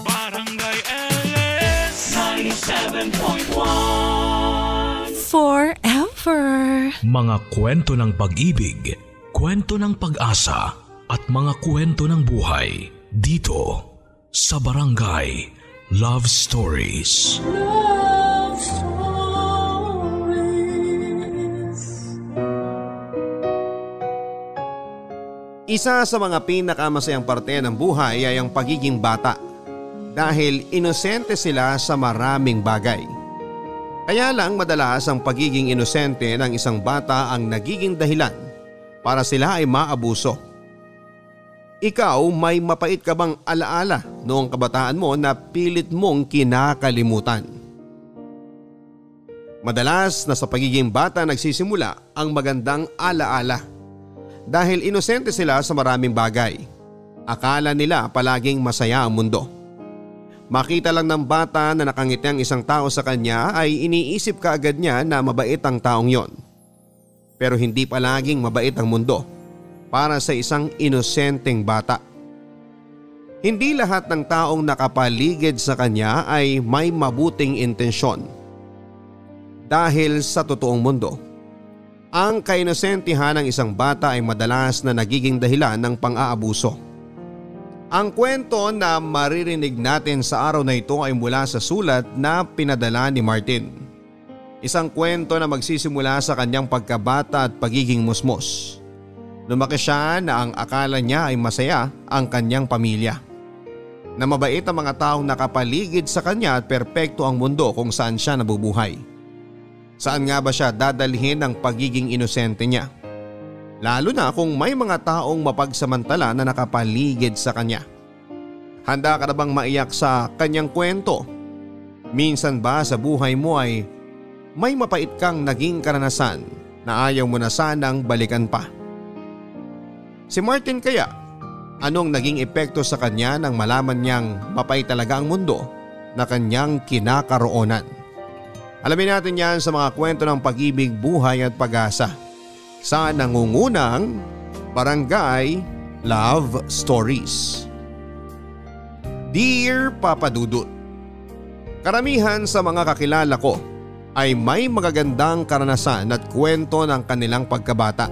Barangay LS 97.1 Forever. Mga kwento ng pag-ibig, kwento ng pag-asa at mga kwento ng buhay dito sa Barangay Love Stories. Love Stories. Isa sa mga pinakamasayang parte ng buhay ay ang pagiging bata dahil inosente sila sa maraming bagay. Kaya lang madalas ang pagiging inosente ng isang bata ang nagiging dahilan para sila ay maabuso. Ikaw, may mapait ka bang alaala noong kabataan mo na pilit mong kinakalimutan? Madalas na sa pagiging bata nagsisimula ang magandang alaala dahil inosente sila sa maraming bagay. Akala nila palaging masaya ang mundo. Makita lang ng bata na nakangiti ang isang tao sa kanya ay iniisip kaagad niya na mabait ang taong yon. Pero hindi palaging mabait ang mundo para sa isang inosenteng bata. Hindi lahat ng taong nakapaligid sa kanya ay may mabuting intensyon. Dahil sa totoong mundo, ang kainosentihan ng isang bata ay madalas na nagiging dahilan ng pang-aabuso. Ang kwento na maririnig natin sa araw na ito ay mula sa sulat na pinadala ni Martin. Isang kwento na magsisimula sa kanyang pagkabata at pagiging musmos. Lumaki siya na ang akala niya ay masaya ang kanyang pamilya. Na mabait ang mga taong nakapaligid sa kanya at perpekto ang mundo kung saan siya nabubuhay. Saan nga ba siya dadalhin ang pagiging inosente niya? Lalo na kung may mga taong mapagsamantala na nakapaligid sa kanya. Handa ka na bang maiyak sa kanyang kwento? Minsan ba sa buhay mo ay may mapait kang naging karanasan na ayaw mo na sanang balikan pa? Si Martin kaya, anong naging epekto sa kanya nang malaman niyang mapait talaga ang mundo na kanyang kinakaroonan? Alamin natin yan sa mga kwento ng pag-ibig, buhay at pag-asa sa nangungunang Barangay Love Stories. Dear Papa Dudut, karamihan sa mga kakilala ko ay may magagandang karanasan at kwento ng kanilang pagkabata.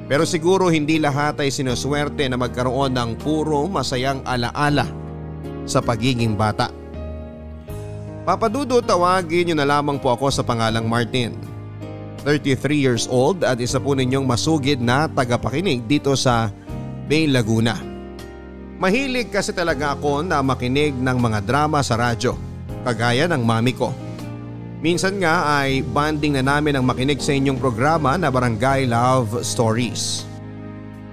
Pero siguro hindi lahat ay sinuswerte na magkaroon ng puro masayang alaala sa pagiging bata. Papa Dudut, tawagin niyo na lamang po ako sa pangalang Martin. 33 years old at isa po ninyong masugid na tagapakinig dito sa Bay Laguna. Mahilig kasi talaga ako na makinig ng mga drama sa radyo, kagaya ng mami ko. Minsan nga ay banding na namin ang makinig sa inyong programa na Barangay Love Stories.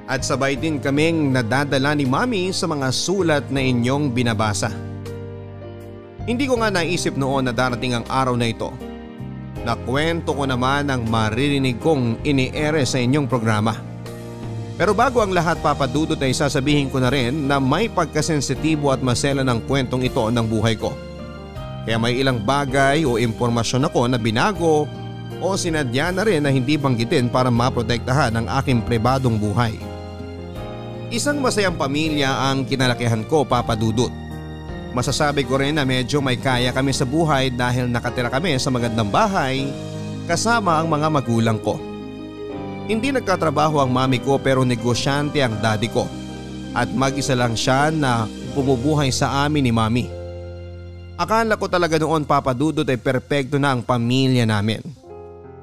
At sabay din kaming nadadala ni mami sa mga sulat na inyong binabasa. Hindi ko nga naisip noon na darating ang araw na ito. Nakwento ko naman ang maririnig kong ini-ere sa inyong programa. Pero bago ang lahat, Papa Dudut, ay sasabihin ko na rin na may pagkasensitibo at masela ng kwentong ito ng buhay ko. Kaya may ilang bagay o impormasyon ako na binago o sinadya na rin na hindi banggitin para maprotektahan ang aking pribadong buhay. Isang masayang pamilya ang kinalakihan ko, Papa Dudut. Masasabi ko rin na medyo may kaya kami sa buhay dahil nakatira kami sa magandang bahay kasama ang mga magulang ko. Hindi nagtatrabaho ang mami ko pero negosyante ang daddy ko at mag-isa lang siya na bumubuhay sa amin ni mami. Akala ko talaga noon, Papa Dudut, ay perpekto na ang pamilya namin.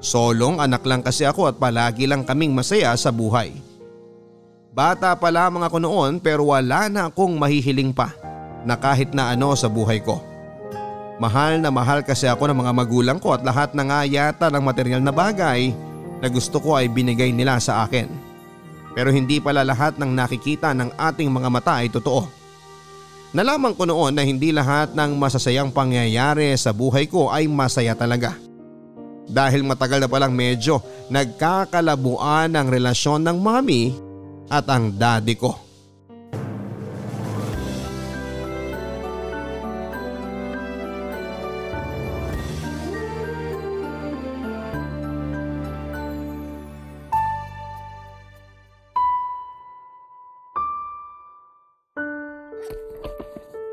Solong anak lang kasi ako at palagi lang kaming masaya sa buhay. Bata pa lamang ako noon pero wala na akong mahihiling pa na kahit na ano sa buhay ko. Mahal na mahal kasi ako ng mga magulang ko at lahat na nga yata ng material na bagay na gusto ko ay binigay nila sa akin. Pero hindi pala lahat ng nakikita ng ating mga mata ay totoo. Nalaman ko noon na hindi lahat ng masasayang pangyayari sa buhay ko ay masaya talaga. Dahil matagal na palang medyo nagkakalabuan ang relasyon ng mami at ang daddy ko.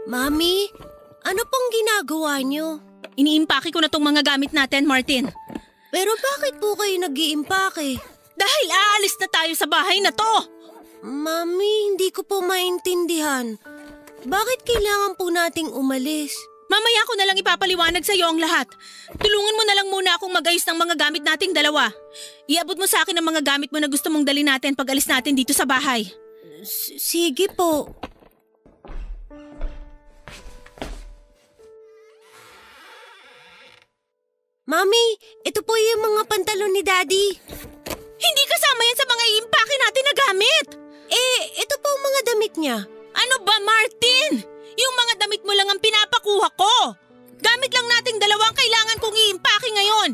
Mami, ano pong ginagawa niyo? Iniimpake ko na tong mga gamit natin, Martin. Pero bakit po kayo nag-iimpake? Dahil aalis na tayo sa bahay na to. Mami, hindi ko po maintindihan. Bakit kailangan po nating umalis? Mamaya ko na lang ipapaliwanag sa iyo ang lahat. Tulungan mo na lang muna akong mag-ayos ng mga gamit nating dalawa. Iabot mo sa akin ang mga gamit mo na gusto mong dalhin natin pag alis natin dito sa bahay. Sige po. Mami, ito po yung mga pantalon ni Daddy. Hindi kasama yan sa mga iimpake natin na gamit. Ito po ang mga damit niya. Ano ba, Martin? Yung mga damit mo lang ang pinapakuha ko. Gamit lang nating dalawang kailangan kong iimpake ngayon.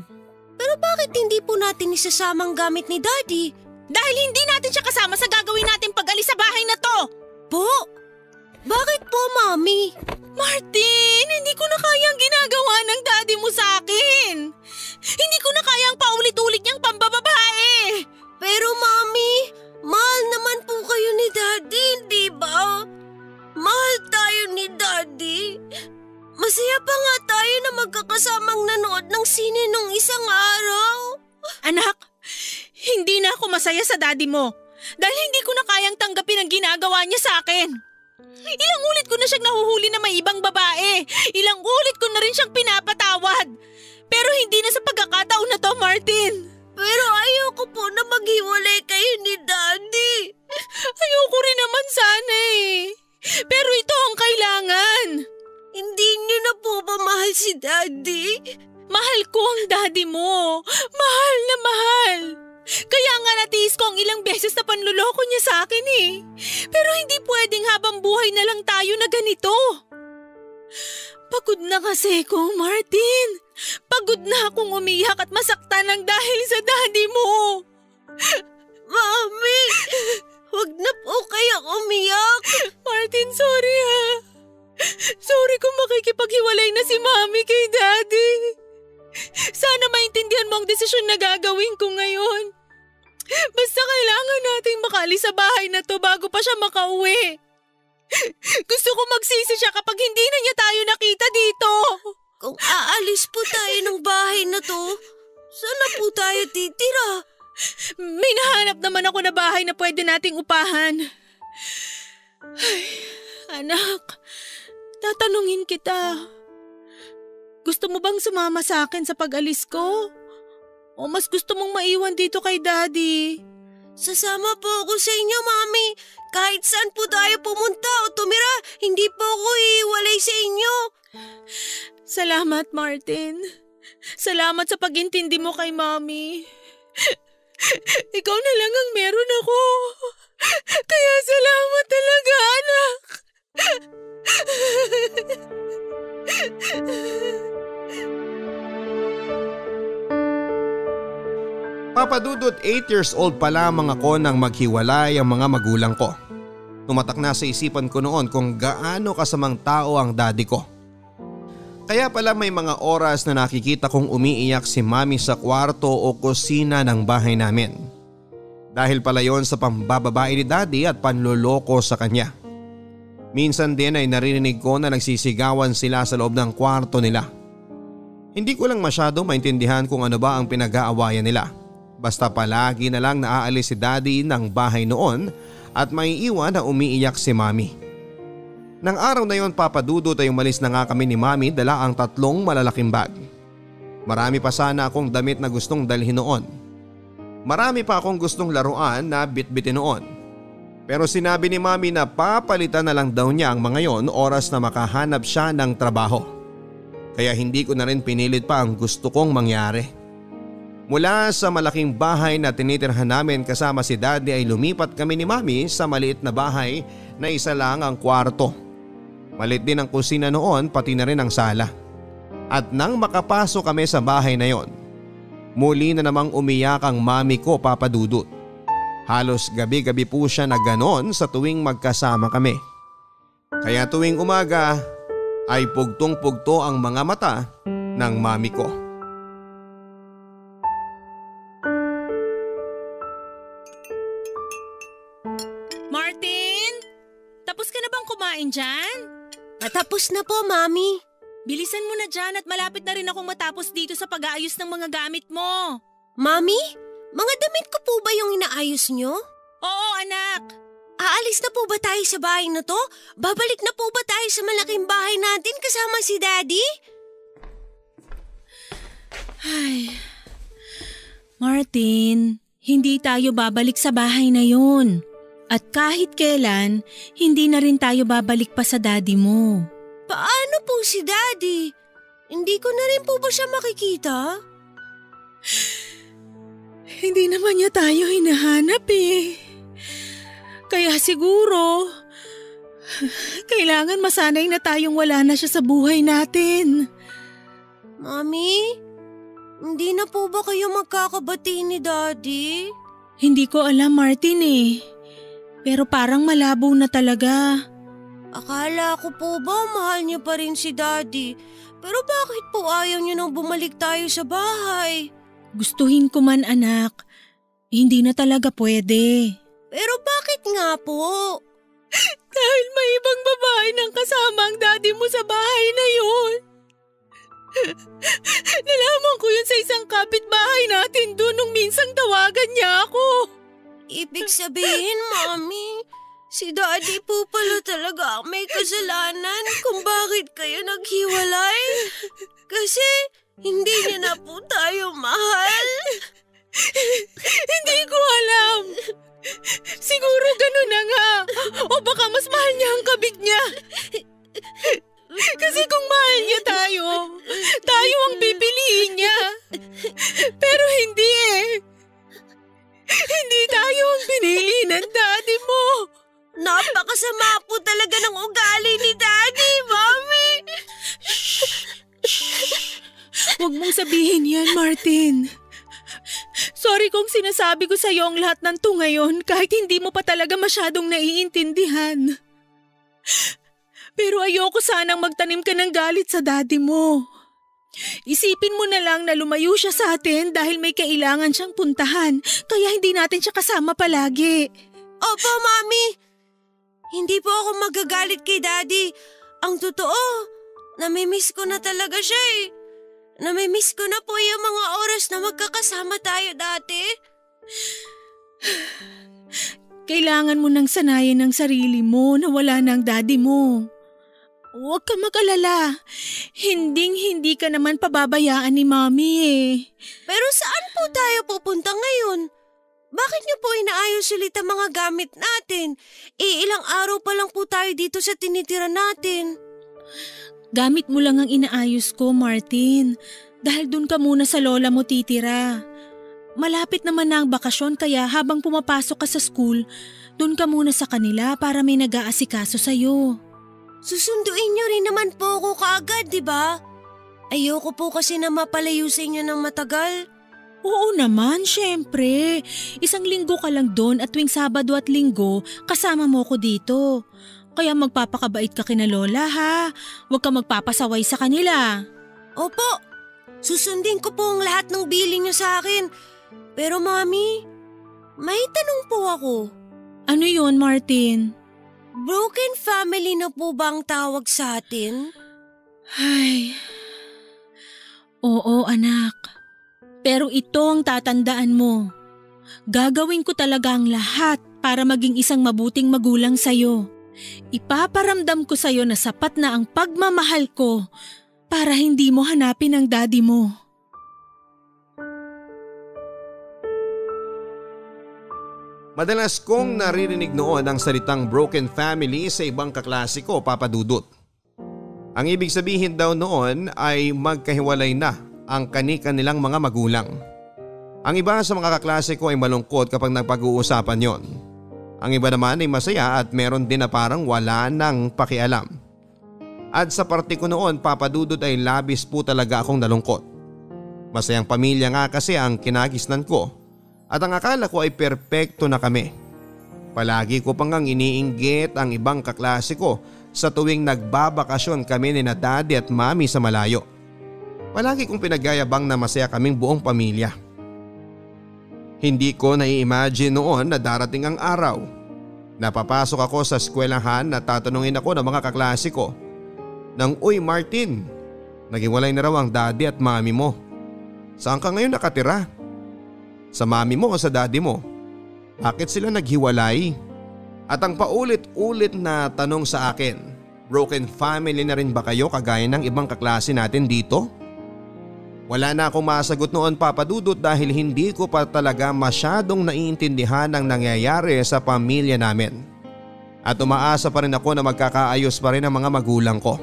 Pero bakit hindi po natin isasamang gamit ni Daddy? Dahil hindi natin siya kasama sa gagawin natin pag-alis sa bahay na to. Po? Bakit po, Mami? Martin, hindi ko na kayang ginagawa ng daddy mo sa akin. Hindi ko na kayang paulit-ulit niyang pambababae. Pero Mami, mahal naman po kayo ni Daddy, di ba? Mahal tayo ni Daddy. Masaya pa nga tayo na magkakasamang nanood ng sine nung isang araw. Anak, hindi na ako masaya sa daddy mo. Dahil hindi ko na kayang tanggapin ang ginagawa niya sa akin. Ilang ulit ko na siyang nahuhuli na may ibang babae. Ilang ulit ko na rin siyang pinapatawad. Pero hindi na sa pagkakataon na to, Martin. Pero ayoko po na maghiwalay kayo ni Daddy. Ayoko rin naman sana eh. Pero ito ang kailangan. Hindi niyo na po ba mahal si Daddy? Mahal ko ang daddy mo. Mahal na mahal. Kaya nga natiis ko ang ilang beses na panluloko niya sa akin eh. Pero hindi pwedeng habang buhay na lang tayo na ganito. Pagod na kasi ko, Martin. Pagod na akong umiyak at masaktan ng dahil sa daddy mo. Mami, huwag na po kayang umiyak. Martin, sorry ha. Sorry kung makikipaghiwalay na si Mami kay Daddy. Sana maintindihan mo ang desisyon na gagawin ko ngayon. Basta kailangan nating makaalis sa bahay na to bago pa siya makauwi. Gusto ko magsisi siya kapag hindi na niya tayo nakita dito. Kung aalis po tayo ng bahay na to, saan na po tayo titira? May nahanap naman ako na bahay na pwede nating upahan. Ay, anak, tatanungin kita. Gusto mo bang sumama sa akin sa pag-alis ko? O mas gusto mong maiwan dito kay Daddy? Sasama po ako sa inyo, Mami. Kahit saan po tayo pumunta o tumira, hindi po ako iiwalay sa inyo. Salamat, Martin. Salamat sa pag-intindi mo kay Mami. Ikaw na lang ang meron ako. Kaya salamat talaga, anak. Papadudot 8 years old pa lamang ako nang maghiwalay ang mga magulang ko. Tumatak na sa isipan ko noon kung gaano kasamang tao ang daddy ko. Kaya pala may mga oras na nakikita kong umiiyak si Mami sa kwarto o kusina ng bahay namin. Dahil pala yon sa pambababae ni daddy at panloloko sa kanya. Minsan din ay narinig ko na nagsisigawan sila sa loob ng kwarto nila. Hindi ko lang masyado maintindihan kung ano ba ang pinag-aawayan nila. Basta palagi na lang naaalis si daddy ng bahay noon at maiiwan na umiiyak si Mami. Nang araw na yon, papadudot ay umalis na nga kami ni Mami dala ang 3 malalaking bag. Marami pa sana akong damit na gustong dalhin noon. Marami pa akong gustong laruan na bitbitin noon. Pero sinabi ni Mami na papalitan na lang daw niya ang mga yon oras na makahanap siya ng trabaho. Kaya hindi ko na rin pinilit pa ang gusto kong mangyari. Mula sa malaking bahay na tinitirhan namin kasama si Daddy ay lumipat kami ni Mami sa maliit na bahay na isa lang ang kwarto. Maliit din ang kusina noon pati na rin ang sala. At nang makapasok kami sa bahay na yon, muli na namang umiyak ang Mami ko, papadudot. Halos gabi-gabi po siya na ganon sa tuwing magkasama kami. Kaya tuwing umaga ay pugtong-pugto ang mga mata ng Mami ko. Martin, tapos ka na bang kumain dyan? Patapos na po, Mami. Bilisan mo na dyan at malapit na rin akong matapos dito sa pag-aayos ng mga gamit mo. Mami, mga damit ko po ba yung inaayos nyo? Oo, anak. Aalis na po ba tayo sa bahay na to? Babalik na po ba tayo sa malaking bahay natin kasama si Daddy? Ay, Martin, hindi tayo babalik sa bahay na yun. At kahit kailan, hindi na rin tayo babalik pa sa daddy mo. Paano po si Daddy? Hindi ko na rin po ba siya makikita? Hindi naman niya tayo hinahanap eh. Kaya siguro, kailangan masanay na tayong wala na siya sa buhay natin. Mami, hindi na po ba kayo magkakabati ni Daddy? Hindi ko alam, Martin eh. Pero parang malabo na talaga. Akala ko po ba mahal niyo pa rin si Daddy? Pero bakit po ayaw niyo nang bumalik tayo sa bahay? Gustuhin ko man anak, hindi na talaga pwede. Pero bakit nga po? Dahil may ibang babae nang kasama ang daddy mo sa bahay na yun. Nalaman ko yun sa isang kapitbahay natin doon nung minsang tawagan niya ako. Ibig sabihin, Mami, si Daddy po pala talaga ang may kasalanan kung bakit kayo naghiwalay. Kasi hindi niya na po tayo mahal. Hindi ko alam. Siguro ganun na nga. O baka mas mahal niya ang kabit niya. Kasi kung mahal niya tayo ang pipiliin niya. Pero hindi eh. Hindi tayo ang pinili ng daddy mo. Napakasama po talaga ng ugali ni Daddy, Mami. Huwag mong sabihin yan, Martin. Sorry kung sinasabi ko sa iyo ang lahat ng to ngayon kahit hindi mo pa talaga masyadong naiintindihan. Pero ayoko sanang magtanim ka ng galit sa daddy mo. Isipin mo na lang na lumayo siya sa atin dahil may kailangan siyang puntahan kaya hindi natin siya kasama palagi. Opo, Mami. Hindi po ako magagalit kay Daddy. Ang totoo, namimiss ko na talaga siya eh. Namimiss ko na po yung mga oras na magkakasama tayo dati. Kailangan mo nang sanayin ang sarili mo na wala na ang daddy mo. Huwag ka mag-alala. Hinding-hindi ka naman pababayaan ni Mami eh. Pero saan po tayo pupunta ngayon? Bakit niyo po inaayos ulit ang mga gamit natin? Ilang araw pa lang po tayo dito sa tinitira natin. Gamit mo lang ang inaayos ko, Martin. Dahil dun ka muna sa lola mo titira. Malapit naman na ang bakasyon kaya habang pumapasok ka sa school, dun ka muna sa kanila para may nag-aasikaso sa'yo. Susunduin niyo rin naman po ako kaagad, di ba? Ayoko po kasi na mapalayo sa inyo ng matagal. Oo naman, syempre. 1 linggo ka lang doon at tuwing Sabado at Linggo, kasama mo ko dito. Kaya magpapakabait ka kina Lola ha. Huwag ka magpapasaway sa kanila. Opo, susundin ko po ang lahat ng billing niyo sa akin. Pero Mami, may tanong po ako. Ano yun, Martin? Broken family na po ba ang tawag sa atin? Ay, oo anak. Pero ito ang tatandaan mo. Gagawin ko talaga ang lahat para maging isang mabuting magulang sa'yo. Ipaparamdam ko sa'yo na sapat na ang pagmamahal ko para hindi mo hanapin ang daddy mo. Madalas kong naririnig noon ang salitang broken family sa ibang kaklase ko, Papa Dudut. Ang ibig sabihin daw noon ay magkahiwalay na ang kani-kanilang mga magulang. Ang iba sa mga kaklase ko ay malungkot kapag nagpag-uusapan yon. Ang iba naman ay masaya at meron din na parang wala nang pakialam. At sa parte ko noon, Papa Dudut, ay labis po talaga akong nalungkot. Masayang pamilya nga kasi ang kinagisnan ko at ang akala ko ay perpekto na kami. Palagi ko pang iniinggit ang ibang kaklase ko sa tuwing nagbabakasyon kami ni na Daddy at Mami sa malayo. Palagi kong pinagyayabang na masaya kaming buong pamilya. Hindi ko nai-imagine noon na darating ang araw. Napapasok ako sa eskwelahan at tatanungin ako ng mga kaklase ko "Uy Martin, naghiwalay na raw ang daddy at mami mo. Saan ka ngayon nakatira? Sa mami mo o sa daddy mo? Bakit sila naghiwalay?" At ang paulit-ulit na tanong sa akin, broken family na rin ba kayo kagaya ng ibang kaklase natin dito? Wala na akong masagot noon, Papa Dudut, dahil hindi ko pa talaga masyadong naiintindihan ang nangyayari sa pamilya namin. At umaasa pa rin ako na magkakaayos pa rin ang mga magulang ko.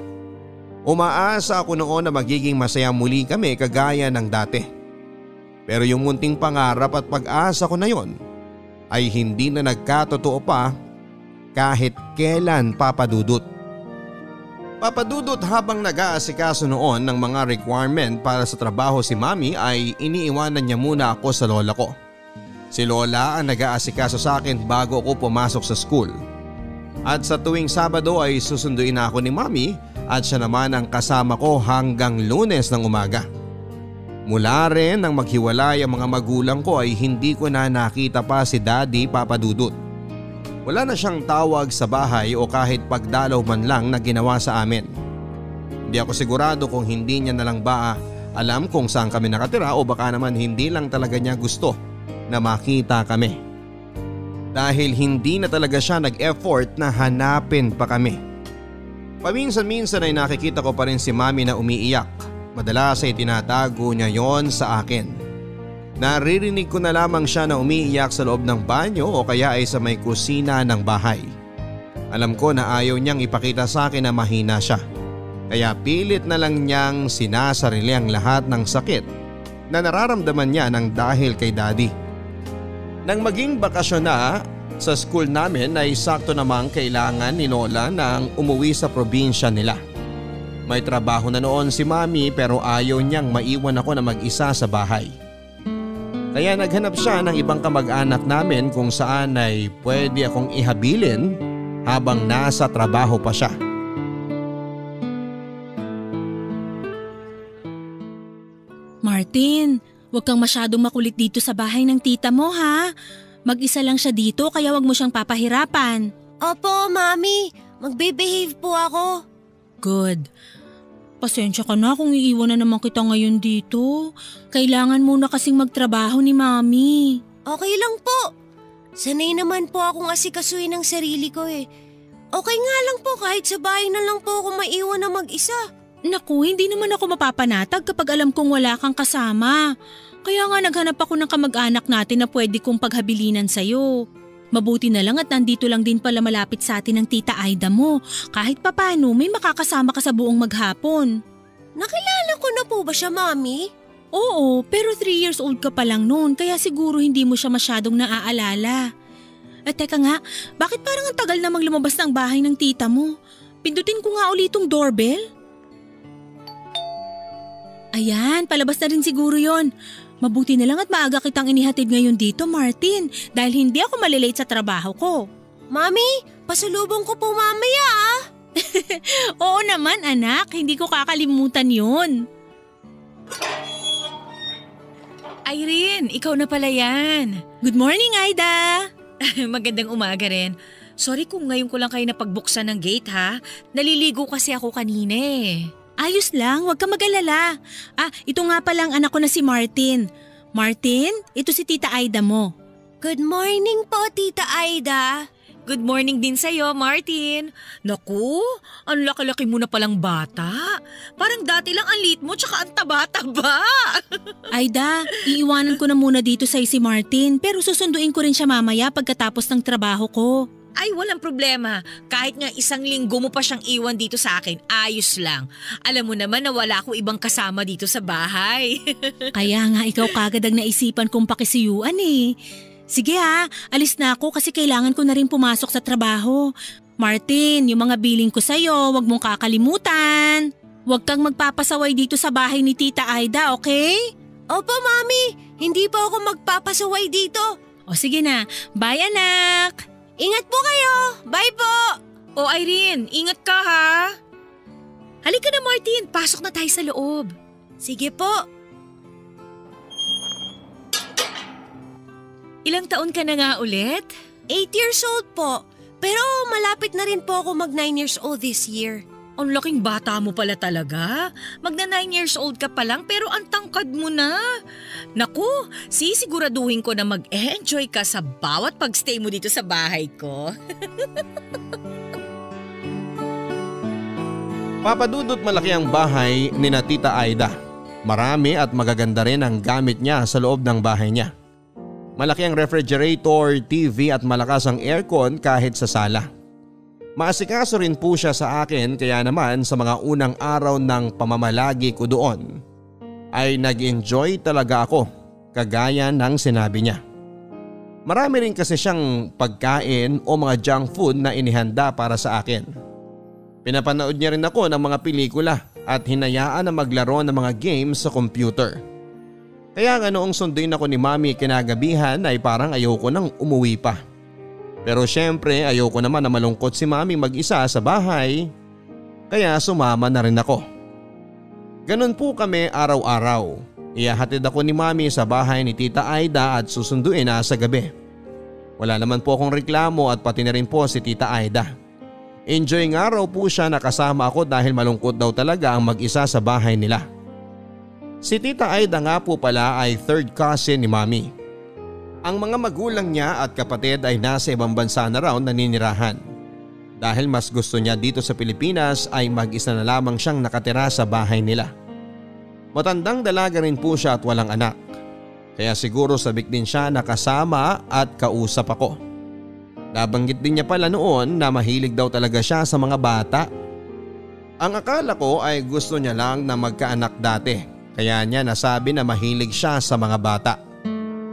Umaasa ako noon na magiging masaya muli kami kagaya ng dati. Pero yung munting pangarap at pag-asa ko na yon ay hindi na nagkatotoo pa kahit kailan, Papa Dudut. Papa Dudut, habang nag-aasikaso noon ng mga requirement para sa trabaho si Mami ay iniiwanan niya muna ako sa lola ko. Si Lola ang nag-aasikaso sa akin bago ako pumasok sa school. At sa tuwing Sabado ay susunduin ako ni Mami at siya naman ang kasama ko hanggang Lunes ng umaga. Mula rin nang maghiwalay ang mga magulang ko ay hindi ko na nakita pa si Daddy, Papa Dudut. Wala na siyang tawag sa bahay o kahit pagdalaw man lang na ginawa sa amin. Hindi ako sigurado kung hindi niya na lang ba alam kung saan kami nakatira o baka naman hindi lang talaga niya gusto na makita kami. Dahil hindi na talaga siya nag-effort na hanapin pa kami. Paminsan-minsan ay nakikita ko pa rin si Mami na umiiyak. Madalas ay tinatago niya yon sa akin. Naririnig ko na lamang siya na umiiyak sa loob ng banyo o kaya ay sa may kusina ng bahay. Alam ko na ayaw niyang ipakita sa akin na mahina siya. Kaya pilit na lang niyang sinasarili ang lahat ng sakit na nararamdaman niya nang dahil kay Daddy. Nang maging bakasyon na sa school namin ay sakto namang kailangan ni Lola nang umuwi sa probinsya nila. May trabaho na noon si Mami pero ayaw niyang maiwan ako na mag-isa sa bahay. Kaya naghanap siya ng ibang kamag-anak namin kung saan ay pwede akong ihabilin habang nasa trabaho pa siya. Martin, huwag kang masyadong makulit dito sa bahay ng tita mo ha. Mag-isa lang siya dito kaya wag mo siyang papahirapan. Opo, Mami. Magbe-behave po ako. Good. Pasensya ka na kung iiwan na naman kita ngayon dito. Kailangan muna kasing magtrabaho ni Mami. Okay lang po. Sanay naman po akong asikasuhin ng sarili ko eh. Okay nga lang po kahit sa bahay na lang po ako maiwan na mag-isa. Naku, hindi naman ako mapapanatag kapag alam kong wala kang kasama. Kaya nga naghanap ako ng kamag-anak natin na pwede kong paghabilinan sa'yo. Mabuti na lang at nandito lang din pala malapit sa atin ang tita Aida mo. Kahit papano may makakasama ka sa buong maghapon. Nakilala ko na po ba siya, Mami? Oo, pero 3 years old ka pa lang noon kaya siguro hindi mo siya masyadong naaalala. At teka nga, bakit parang ang tagal namang lumabas ng bahay ng tita mo? Pindutin ko nga ulit itong doorbell. Ayan, palabas na rin siguro yon. Mabuti na lang at maaga kitang inihatid ngayon dito, Martin, dahil hindi ako malilate sa trabaho ko. Mami, pasalubong ko po mamaya ah. Oo naman anak, hindi ko kakalimutan yun. Irene, ikaw na pala yan. Good morning, Aida. Magandang umaga rin. Sorry kung ngayon ko lang kayo napagbuksan ng gate ha. Naliligo kasi ako kanina eh. Ayos lang, huwag ka mag-alala. Ito nga palang anak ko na si Martin. Martin, ito si Tita Aida mo. Good morning po, Tita Aida. Good morning din sa'yo, Martin. Naku, ang laki-laki mo na palang bata. Parang dati lang ang liit mo tsaka ang taba-taba. Aida, iiwanan ko na muna dito sa si Martin pero susunduin ko rin siya mamaya pagkatapos ng trabaho ko. Ay, walang problema. Kahit nga 1 linggo mo pa siyang iwan dito sa akin, ayos lang. Alam mo naman na wala akong ibang kasama dito sa bahay. Kaya nga ikaw kagad ang naisipan kong pakisiyuan eh. Sige alis na ako kasi kailangan ko na rin pumasok sa trabaho. Martin, yung mga billing ko sa'yo, wag mong kakalimutan. Huwag kang magpapasaway dito sa bahay ni Tita Aida, okay? Opo, Mami. Hindi po ako magpapasaway dito. O sige na, bye anak! Ingat po kayo! Bye po! O Irene, ingat ka ha! Halika na Martin, pasok na tayo sa loob. Sige po. Ilang taon ka na nga ulit? 8 years old po. Pero malapit na rin po ako mag 9 years old this year. Ang laking bata mo pala talaga. Magna 9 years old ka pa lang pero ang tangkad mo na. Naku, sisiguraduhin ko na mag-enjoy ka sa bawat pagstay mo dito sa bahay ko. Papadudot malaki ang bahay ni na Tita Aida. Marami at magaganda rin ang gamit niya sa loob ng bahay niya. Malaki ang refrigerator, TV at malakas ang aircon kahit sa sala. Maasikaso rin po siya sa akin kaya naman sa mga unang araw ng pamamalagi ko doon ay nag-enjoy talaga ako kagaya ng sinabi niya. Marami rin kasi siyang pagkain o mga junk food na inihanda para sa akin. Pinapanood niya rin ako ng mga pelikula at hinayaan na maglaro ng mga games sa computer. Kaya nga noong sunduin ako ni Mami kinagabihan ay parang ayoko nang umuwi pa. Pero syempre ayoko naman na malungkot si Mami mag-isa sa bahay, kaya sumama na rin ako. Ganun po kami araw-araw. Ihahatid ako ni Mami sa bahay ni Tita Aida at susunduin na sa gabi. Wala naman po akong reklamo at pati na rin po si Tita Aida. Enjoy nga raw po siya na kasama ako dahil malungkot daw talaga ang mag-isa sa bahay nila. Si Tita Aida nga po pala ay third cousin ni Mami. Ang mga magulang niya at kapatid ay nasa ibang bansa na raw naninirahan. Dahil mas gusto niya dito sa Pilipinas ay mag-isa na lamang siyang nakatira sa bahay nila. Matandang dalaga rin po siya at walang anak. Kaya siguro sabik din siya na kasama at kausap ako. Nabanggit din niya pala noon na mahilig daw talaga siya sa mga bata. Ang akala ko ay gusto niya lang na magkaanak dati. Kaya niya nasabi na mahilig siya sa mga bata.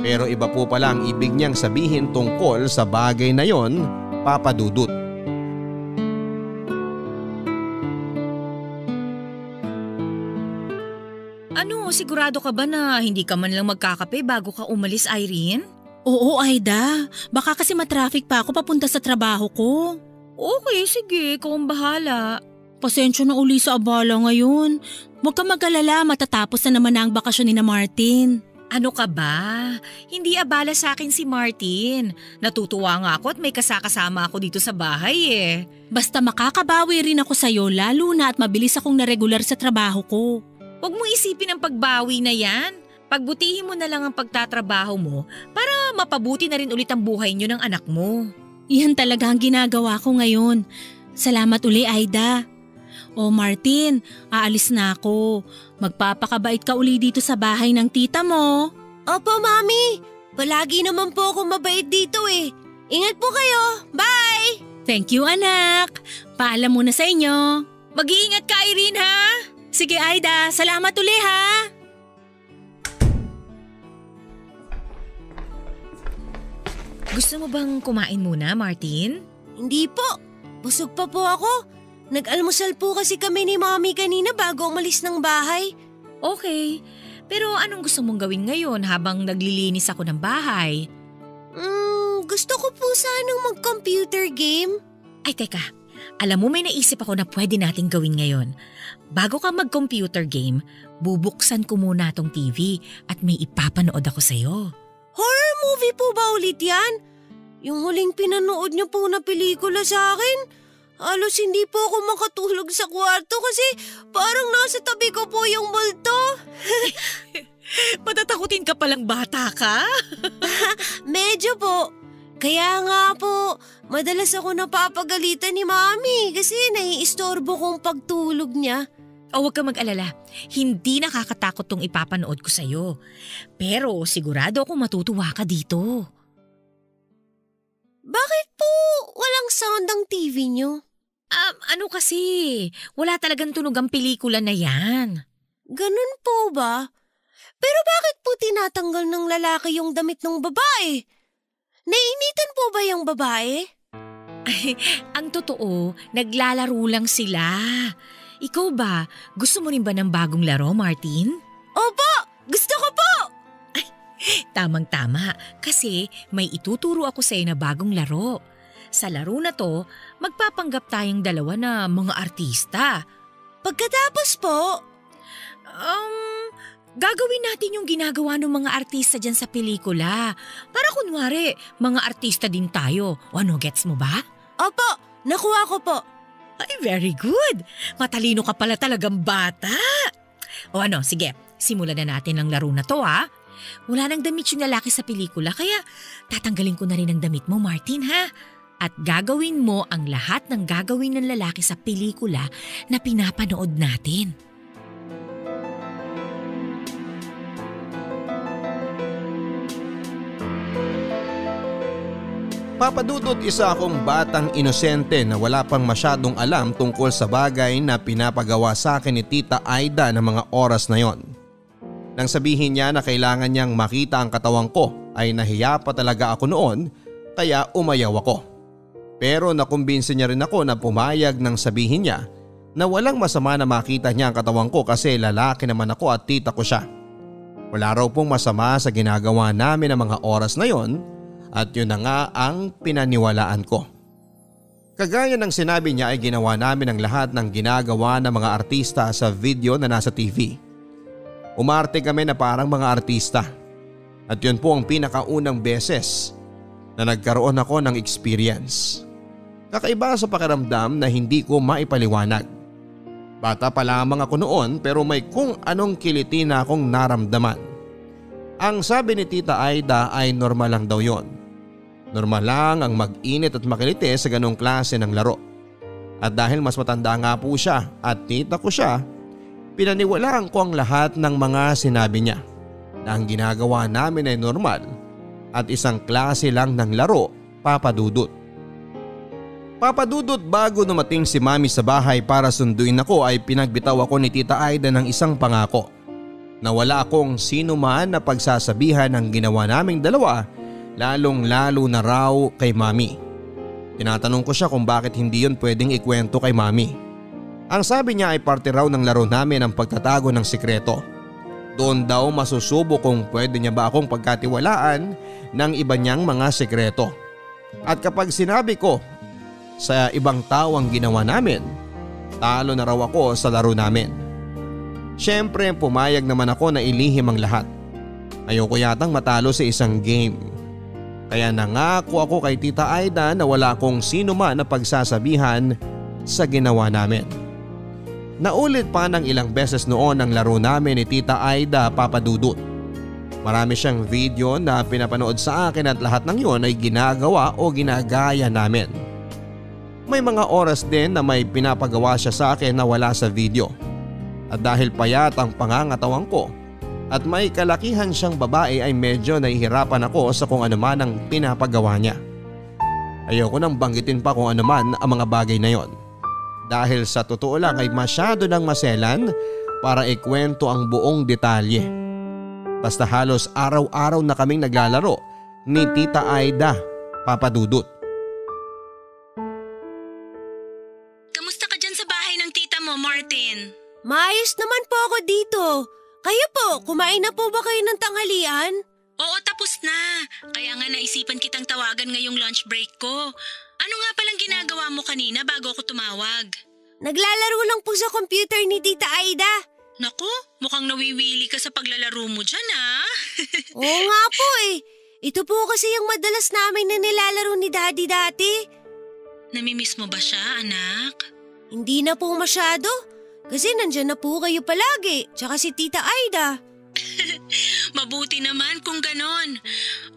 Pero iba po pala ang ibig niyang sabihin tungkol sa bagay na yon, Papa Dudut. Ano, sigurado ka ba na hindi ka man lang magkakape bago ka umalis, Irene? Oo, Aida. Baka kasi matraffic pa ako papunta sa trabaho ko. Okay, sige, ikaw ang bahala. Pasensya na uli sa abala ngayon. Huwag ka mag-alala, matatapos na naman na ang bakasyon ni na Martin. Ano ka ba? Hindi abala sa akin si Martin. Natutuwa nga ako at may kasakasama ako dito sa bahay eh. Basta makakabawi rin ako sa'yo lalo na at mabilis akong naregular sa trabaho ko. Huwag mo isipin ang pagbawi na yan. Pagbutihin mo na lang ang pagtatrabaho mo para mapabuti na rin ulit ang buhay niyo ng anak mo. Yan talaga ang ginagawa ko ngayon. Salamat uli, Aida. O Martin, aalis na ako. Magpapakabait ka uli dito sa bahay ng tita mo. Opo, Mami. Palagi naman po ako mabait dito eh. Ingat po kayo. Bye! Thank you, anak. Paalam muna sa inyo. Mag-iingat ka, Irene, ha? Sige, Aida. Salamat uli, ha? Gusto mo bang kumain muna, Martin? Hindi po. Busog pa po ako. Nag-almusal po kasi kami ni Mami kanina bago umalis ng bahay. Okay, pero anong gusto mong gawin ngayon habang naglilinis ako ng bahay? Gusto ko po sanang mag-computer game. Ay teka, alam mo may naisip ako na pwede nating gawin ngayon. Bago ka mag-computer game, bubuksan ko muna tong TV at may ipapanood ako sa'yo. Horror movie po ba ulit yan? Yung huling pinanood niyo po na pelikula sa akin? Halos hindi po ako makatulog sa kwarto kasi parang nasa tabi ko po yung multo. Matatakutin ka palang bata ka? Medyo po. Kaya nga po, madalas ako napapagalitan ni Mami kasi naiistorbo kong pagtulog niya. O huwag ka mag-alala, hindi nakakatakot tong ipapanood ko sa'yo. Pero sigurado akong matutuwa ka dito. Bakit po walang sound ang TV niyo? Ano kasi, wala talagang tunog ang pelikula na yan. Ganun po ba? Pero bakit po tinatanggal ng lalaki yung damit ng babae? Nainitan po ba yung babae? Ay, ang totoo, naglalaro lang sila. Ikaw ba, gusto mo rin ba ng bagong laro, Martin? Opo, gusto ko po! Tamang-tama, kasi may ituturo ako sa'yo na bagong laro. Sa laro na to, magpapanggap tayong dalawa na mga artista. Pagkatapos po? Gagawin natin yung ginagawa ng mga artista dyan sa pelikula. Para kunwari, mga artista din tayo. O ano, gets mo ba? Opo, nakuha ko po. Ay, very good. Matalino ka pala talagang bata. O ano, sige, simulan na natin ang laro na to ha. Wala nang damit yung lalaki sa pelikula kaya tatanggalin ko na rin ang damit mo, Martin ha. At gagawin mo ang lahat ng gagawin ng lalaki sa pelikula na pinapanood natin. Papadudot, isa akong batang inosente na wala pang masyadong alam tungkol sa bagay na pinapagawa sa akin ni Tita Aida ng mga oras na yon. Nang sabihin niya na kailangan niyang makita ang katawan ko ay nahiya pa talaga ako noon kaya umayaw ako. Pero nakumbinsi niya rin ako na pumayag nang sabihin niya na walang masama na makita niya ang katawan ko kasi lalaki naman ako at tita ko siya. Wala raw pong masama sa ginagawa namin ng mga oras na yon. At yun na nga ang pinaniwalaan ko. Kagaya ng sinabi niya ay ginawa namin ang lahat ng ginagawa ng mga artista sa video na nasa TV. Umarte kami na parang mga artista. At yun po ang pinakaunang beses na nagkaroon ako ng experience. Kakaiba sa pakiramdam na hindi ko maipaliwanag. Bata pa lamang ako noon pero may kung anong kiliti na akong naramdaman. Ang sabi ni Tita Aida ay normal lang daw yon. Normal lang ang mag-init at makiliti sa ganong klase ng laro. At dahil mas matanda nga po siya at tita ko siya, pinaniwalaan ko ang lahat ng mga sinabi niya na ang ginagawa namin ay normal at isang klase lang ng laro, Papadudot. Papadudot, bago dumating si Mami sa bahay para sunduin ako ay pinagbitaw ako ni Tita Aida ng isang pangako na wala akong sino man na pagsasabihan ng ginawa naming dalawa, lalong lalo na raw kay Mami. Tinatanong ko siya kung bakit hindi yun pwedeng ikwento kay Mami. Ang sabi niya ay parte raw ng laro namin ang pagtatago ng sikreto. Doon daw masusubo kung pwede niya ba akong pagkatiwalaan ng iba niyang mga sikreto. At kapag sinabi ko sa ibang tao ang ginawa namin, talo na raw ako sa laro namin. Siyempre pumayag naman ako na ilihim ang lahat. Ayoko yatang matalo sa isang game. Kaya nangako ako kay Tita Aida na wala akong sino man na pagsasabihan sa ginawa namin. Naulit pa ng ilang beses noon ang laro namin ni Tita Aida, Papadudot. Marami siyang video na pinapanood sa akin at lahat ng yon ay ginagawa o ginagaya namin. May mga oras din na may pinapagawa siya sa akin na wala sa video. At dahil payat ang pangangatawan ko at may kalakihan siyang babae ay medyo nahihirapan ako sa kung ano man ang pinapagawa niya. Ayoko nang banggitin pa kung ano man ang mga bagay na yon. Dahil sa totoo lang ay masyado nang maselan para ikwento ang buong detalye. Basta halos araw-araw na kaming naglalaro ni Tita Aida, Papadudot. Kamusta ka dyan sa bahay ng tita mo, Martin? Maayos naman po ako dito. Kayo po, kumain na po ba kayo ng tanghalian? Oo, tapos na. Kaya nga naisipan kitang tawagan ngayong lunch break ko. Ano nga palang ginagawa mo kanina bago ako tumawag? Naglalaro lang po sa computer ni Tita Aida. Naku, mukhang nawiwili ka sa paglalaro mo dyan Oo nga po eh. Ito po kasi yung madalas namin na nilalaro ni Daddy dati. Namimiss mo ba siya, anak? Hindi na po masyado. Kasi nandyan na po kayo palagi, tsaka si Tita Aida. Mabuti naman kung ganon.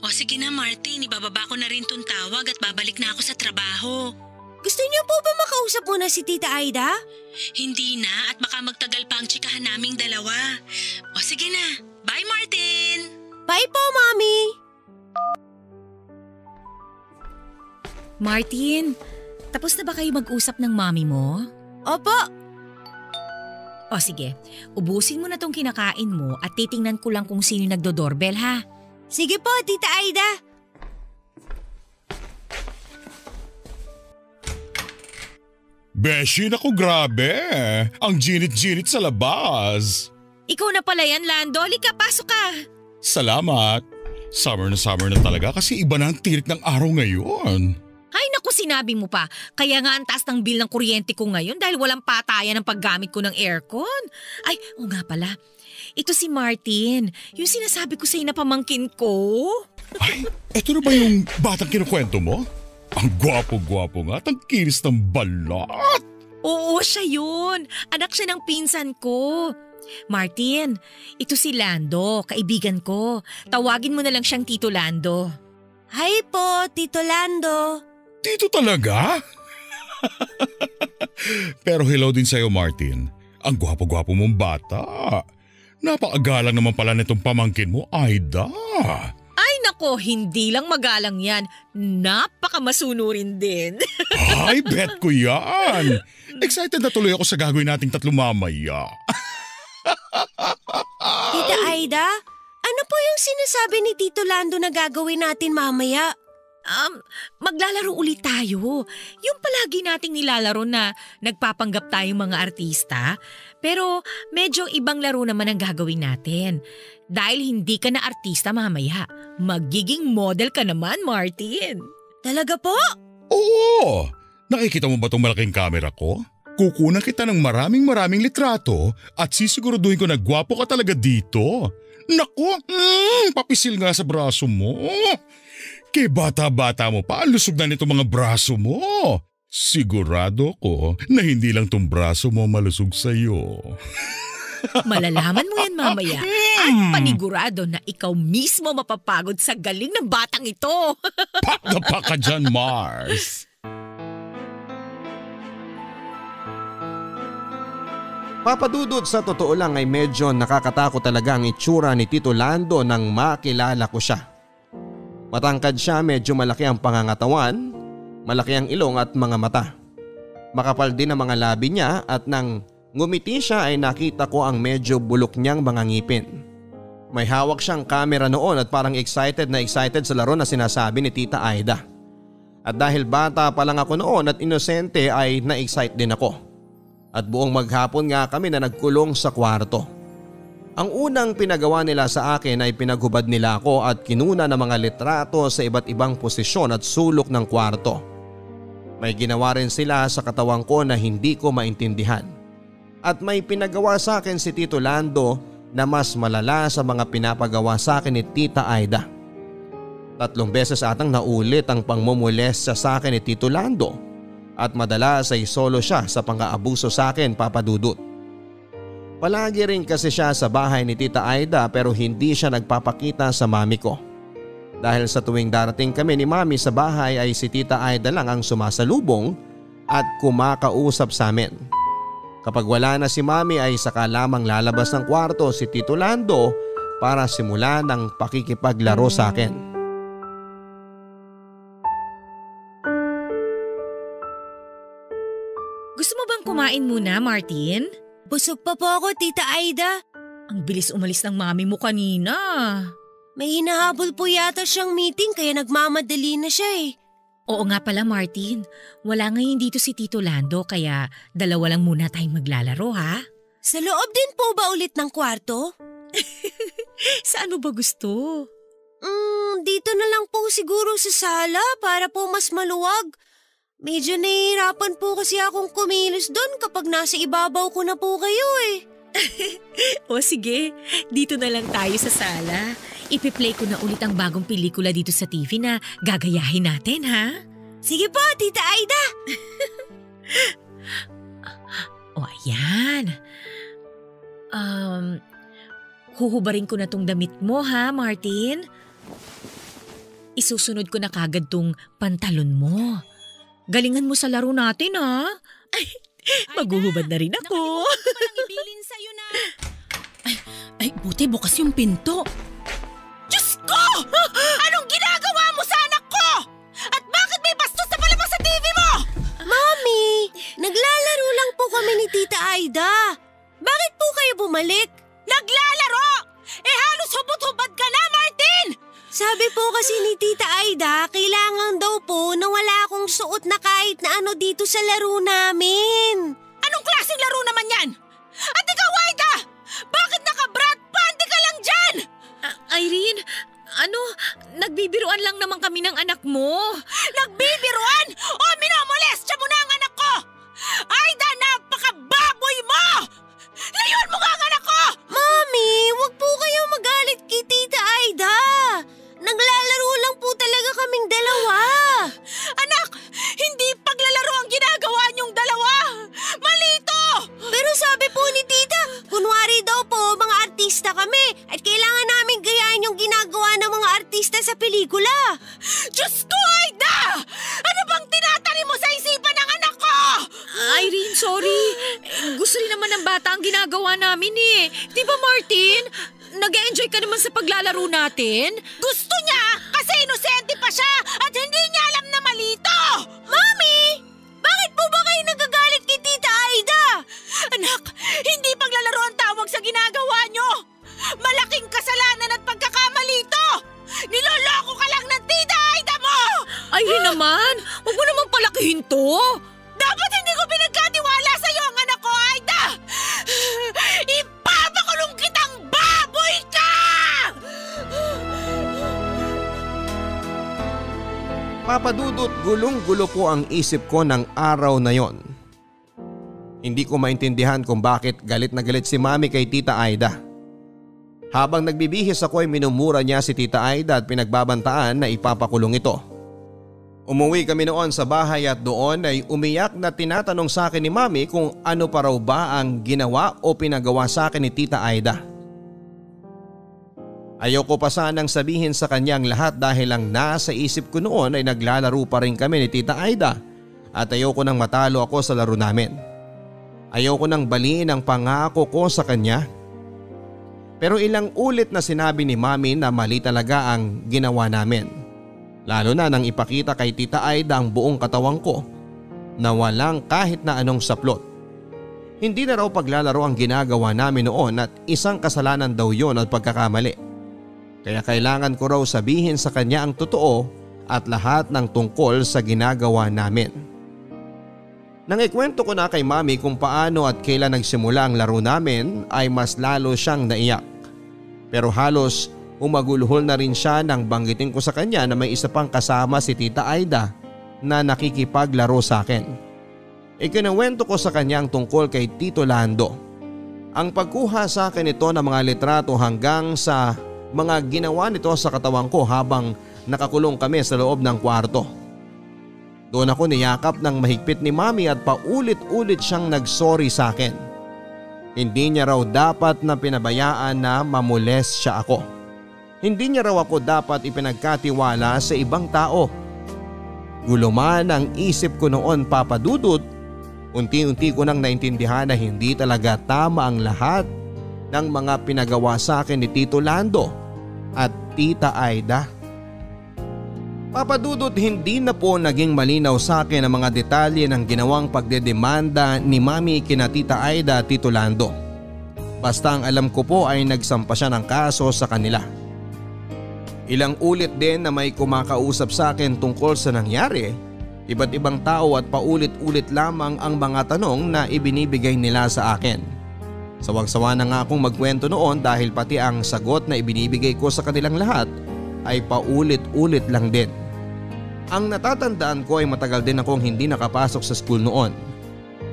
O sige na Martin, ibababa ko na rin tong tawag at babalik na ako sa trabaho. Gusto niyo po ba makausap muna si Tita Aida? Hindi na at baka magtagal pa ang tsikahan naming dalawa. O sige na, bye Martin! Bye po, Mami! Martin, tapos na ba kayo mag-usap ng mami mo? Opo. O sige, ubusin mo na tong kinakain mo at titingnan ko lang kung sino nagdo-doorbell ha. Sige po, Tita Aida. Beshi, naku grabe. Ang ginit-ginit sa labas. Ikaw na pala yan, Lando. Halika, pasok ka. Salamat. Summer na talaga kasi iba na ang tirik ng araw ngayon. Ay naku, sinabi mo pa. Kaya nga ang taas ng bill ng kuryente ko ngayon dahil walang patayan ng paggamit ko ng aircon. Ay, o nga pala. Ito si Martin, yung sinasabi ko sa'yo na pamangkin ko. Ay, eto na ba yung batang kinukwento mo? Ang gwapo-gwapo nga at ang kinis ng balat. Oo, siya yun. Anak siya ng pinsan ko. Martin, ito si Lando, kaibigan ko. Tawagin mo na lang siyang Tito Lando. Hi po, Tito Lando. Dito talaga? Pero hello din sa'yo, Martin. Ang gwapo-gwapo mong bata. Napakagalang naman pala nitong pamangkin mo, Aida. Ay nako, hindi lang magalang yan. Napakamasunurin din. Ay, bet ko yan. Excited na tuloy ako sa gagawin nating tatlo mamaya. Tita Aida, ano po yung sinasabi ni Tito Lando na gagawin natin mamaya? Maglalaro ulit tayo. Yung palagi nating nilalaro na nagpapanggap tayong mga artista. Pero medyo ibang laro naman ang gagawin natin. Dahil hindi ka na artista mamaya. Magiging model ka naman, Martin. Talaga po? Oo! Nakikita mo ba itong malaking camera ko? Kukunan kita ng maraming litrato at sisiguraduhin ko na gwapo ka talaga dito. Naku, papisil nga sa braso mo. Kay bata-bata mo pa, lusog na nito mga braso mo. Sigurado ko na hindi lang tong braso mo malusog sa'yo. Malalaman mo yan mamaya at panigurado na ikaw mismo mapapagod sa galing ng batang ito. Pak na pak ka dyan, Mars. Papadudod, sa totoo lang ay medyo nakakatakot talaga ang itsura ni Tito Lando nang makilala ko siya. Matangkad siya, medyo malaki ang pangangatawan, malaki ang ilong at mga mata. Makapal din ang mga labi niya at nang ngumiti siya ay nakita ko ang medyo bulok niyang mga ngipin. May hawak siyang camera noon at parang excited sa laro na sinasabi ni Tita Aida. At dahil bata pa lang ako noon at inosente ay na-excite din ako. At buong maghapon nga kami na nagkulong sa kwarto. Ang unang pinagawa nila sa akin ay pinaghubad nila ako at kinuna ng mga litrato sa iba't ibang posisyon at sulok ng kwarto. May ginawa rin sila sa katawan ko na hindi ko maintindihan. At may pinagawa sa akin si Tito Lando na mas malala sa mga pinapagawa sa akin ni Tita Aida. 3 beses atang naulit ang pangmumulestya sa akin ni Tito Lando at madalas ay solo siya sa pang-aabuso sa akin, Papadudot. Palagi rin kasi siya sa bahay ni Tita Aida pero hindi siya nagpapakita sa mami ko. Dahil sa tuwing darating kami ni mami sa bahay ay si Tita Aida lang ang sumasalubong at kumakausap sa amin. Kapag wala na si mami ay saka lamang lalabas ng kwarto si Tito Lando para simulan ang pakikipaglaro sa akin. Gusto mo bang kumain muna, Martin? Busog pa po ako, Tita Aida. Ang bilis umalis ng mami mo kanina. May hinahabol po yata siyang meeting kaya nagmamadali na siya eh. Oo nga pala, Martin. Wala ngayon dito si Tito Lando kaya dalawa lang muna tayong maglalaro, ha? Sa loob din po ba ulit ng kwarto? Saan mo ba gusto? Dito na lang po siguro sa sala para po mas maluwag. Medyo nahihirapan po kasi akong kumilos doon kapag nasa ibabaw ko na po kayo eh. O sige, dito na lang tayo sa sala. Ipi-play ko na ulit ang bagong pelikula dito sa TV na gagayahin natin, ha? Sige po, Tita Aida. O ayan. Huhubarin ko na tong damit mo, ha, Martin? Isusunod ko na kagad tong pantalon mo. Galingan mo sa laro natin, ha? Ay, maghuhubad na rin ako. Ibilin sa'yo na. Ay, buti bukas yung pinto. Diyos ko! Anong ginagawa mo sa anak ko? At bakit may bastos na palabas sa TV mo? Mami, naglalaro lang po kami ni Tita Aida. Bakit po kayo bumalik? Naglalaro! Halos hubot-hubad ka na, Martin! Sabi po kasi ni Tita Aida, kailangan daw po na wala akong suot na kahit na ano dito sa laro namin. Anong klaseng laro naman yan? At ikaw, Aida! Bakit naka-brat panty ka lang dyan? Irene, nagbibiruan lang naman kami ng anak mo. Nagbibiruan? O minomolestya mo na ang anak ko? Aida, napaka-baboy mo! Layuan mo nga ang anak ko! Mami, wag po kayo magalit kay Tita Aida. Naglalaro lang po talaga kaming dalawa. Anak, hindi paglalaro ang ginagawa niyong dalawa. ng bata ang ginagawa namin eh. Di ba Martin? Nag-enjoy ka naman sa paglalaro natin? Gusto niya kasi inosente pa siya at hindi niya alam na mali ito! Mami! Bakit po ba kayo nagagalit kay Tita Aida? Anak, hindi paglalaro ang tawag sa ginagawa niyo! Malaking kasalanan at pagkakamali ito! Niloloko ka lang ng Tita Aida mo! Ay naman, huwag mo naman palakihin to. Dapat hindi ko pinagkatiwala sa'yo ang anak ko, Aida! Ipapakulong kitang baboy ka! Papadudot, gulong-gulo po ang isip ko ng araw na yon. Hindi ko maintindihan kung bakit galit na galit si Mami kay Tita Aida. Habang nagbibihis ako ay minumura niya si Tita Aida at pinagbabantaan na ipapakulong ito. Umuwi kami noon sa bahay at doon ay umiyak na tinatanong sa akin ni Mami kung ano pa raw ba ang ginawa o pinagawa sa akin ni Tita Aida. Ayoko pa sanang sabihin sa kanya ang lahat dahil ang nasa isip ko noon ay naglalaro pa rin kami ni Tita Aida at ayoko nang matalo ako sa laro namin. Ayoko nang baliin ang pangako ko sa kanya. Pero ilang ulit na sinabi ni Mami na mali talaga ang ginawa namin. Lalo na nang ipakita kay Tita Aida ang buong katawan ko na walang kahit na anong saplot. Hindi na raw paglalaro ang ginagawa namin noon at isang kasalanan daw yon at pagkakamali. Kaya kailangan ko raw sabihin sa kanya ang totoo at lahat ng tungkol sa ginagawa namin. Nang ikwento ko na kay Mami kung paano at kailan nagsimula ang laro namin ay mas lalo siyang naiyak. Pero halos umagulhol na rin siya nang banggitin ko sa kanya na may isa pang kasama si Tita Aida na nakikipaglaro sa akin. Ikinuwento ko sa kanya ang tungkol kay Tito Lando. Ang pagkuha sa akin ito ng mga litrato hanggang sa mga ginawa nito sa katawan ko habang nakakulong kami sa loob ng kwarto. Doon ako niyakap ng mahigpit ni Mami at paulit-ulit siyang nagsorry sa akin. Hindi niya raw dapat na pinabayaan na mamoles siya ako. Hindi niya raw ako dapat ipinagkatiwala sa ibang tao. Guluman ang isip ko noon, Papadudot. Unti-unti ko nang naintindihan na hindi talaga tama ang lahat ng mga pinagawa sa akin ni Tito Lando at Tita Aida. Papadudot, hindi na po naging malinaw sa akin ang mga detalye ng ginawang pagdedemanda ni Mami kina Tita Aida at Tito Lando. Basta ang alam ko po ay nagsampa siya ng kaso sa kanila. Ilang ulit din na may kumakausap sa akin tungkol sa nangyari. Iba't ibang tao at paulit-ulit lamang ang mga tanong na ibinibigay nila sa akin. Sawang-sawa na nga akong magkwento noon dahil pati ang sagot na ibinibigay ko sa kanilang lahat ay paulit-ulit lang din. Ang natatandaan ko ay matagal din akong hindi nakapasok sa school noon.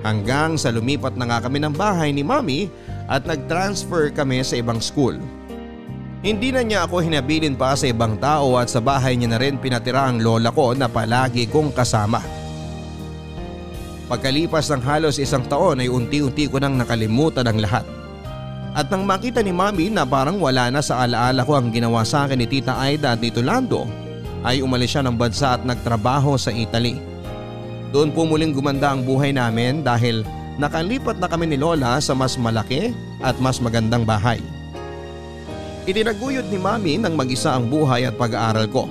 Hanggang sa lumipat na nga kami ng bahay ni Mami at nag-transfer kami sa ibang school. Hindi na niya ako hinabilin pa sa ibang tao at sa bahay niya na rin pinatira ang lola ko na palagi kong kasama. Pagkalipas ng halos isang taon ay unti-unti ko nang nakalimutan ang lahat. At nang makita ni Mami na parang wala na sa alaala ko ang ginawa sa akin ni Tita Aida at Tito Lando, ay umalis siya ng bansa at nagtrabaho sa Italy. Doon po muling gumanda ang buhay namin dahil nakalipat na kami ni Lola sa mas malaki at mas magandang bahay. Itinaguyod ni Mami nang mag-isa ang buhay at pag-aaral ko.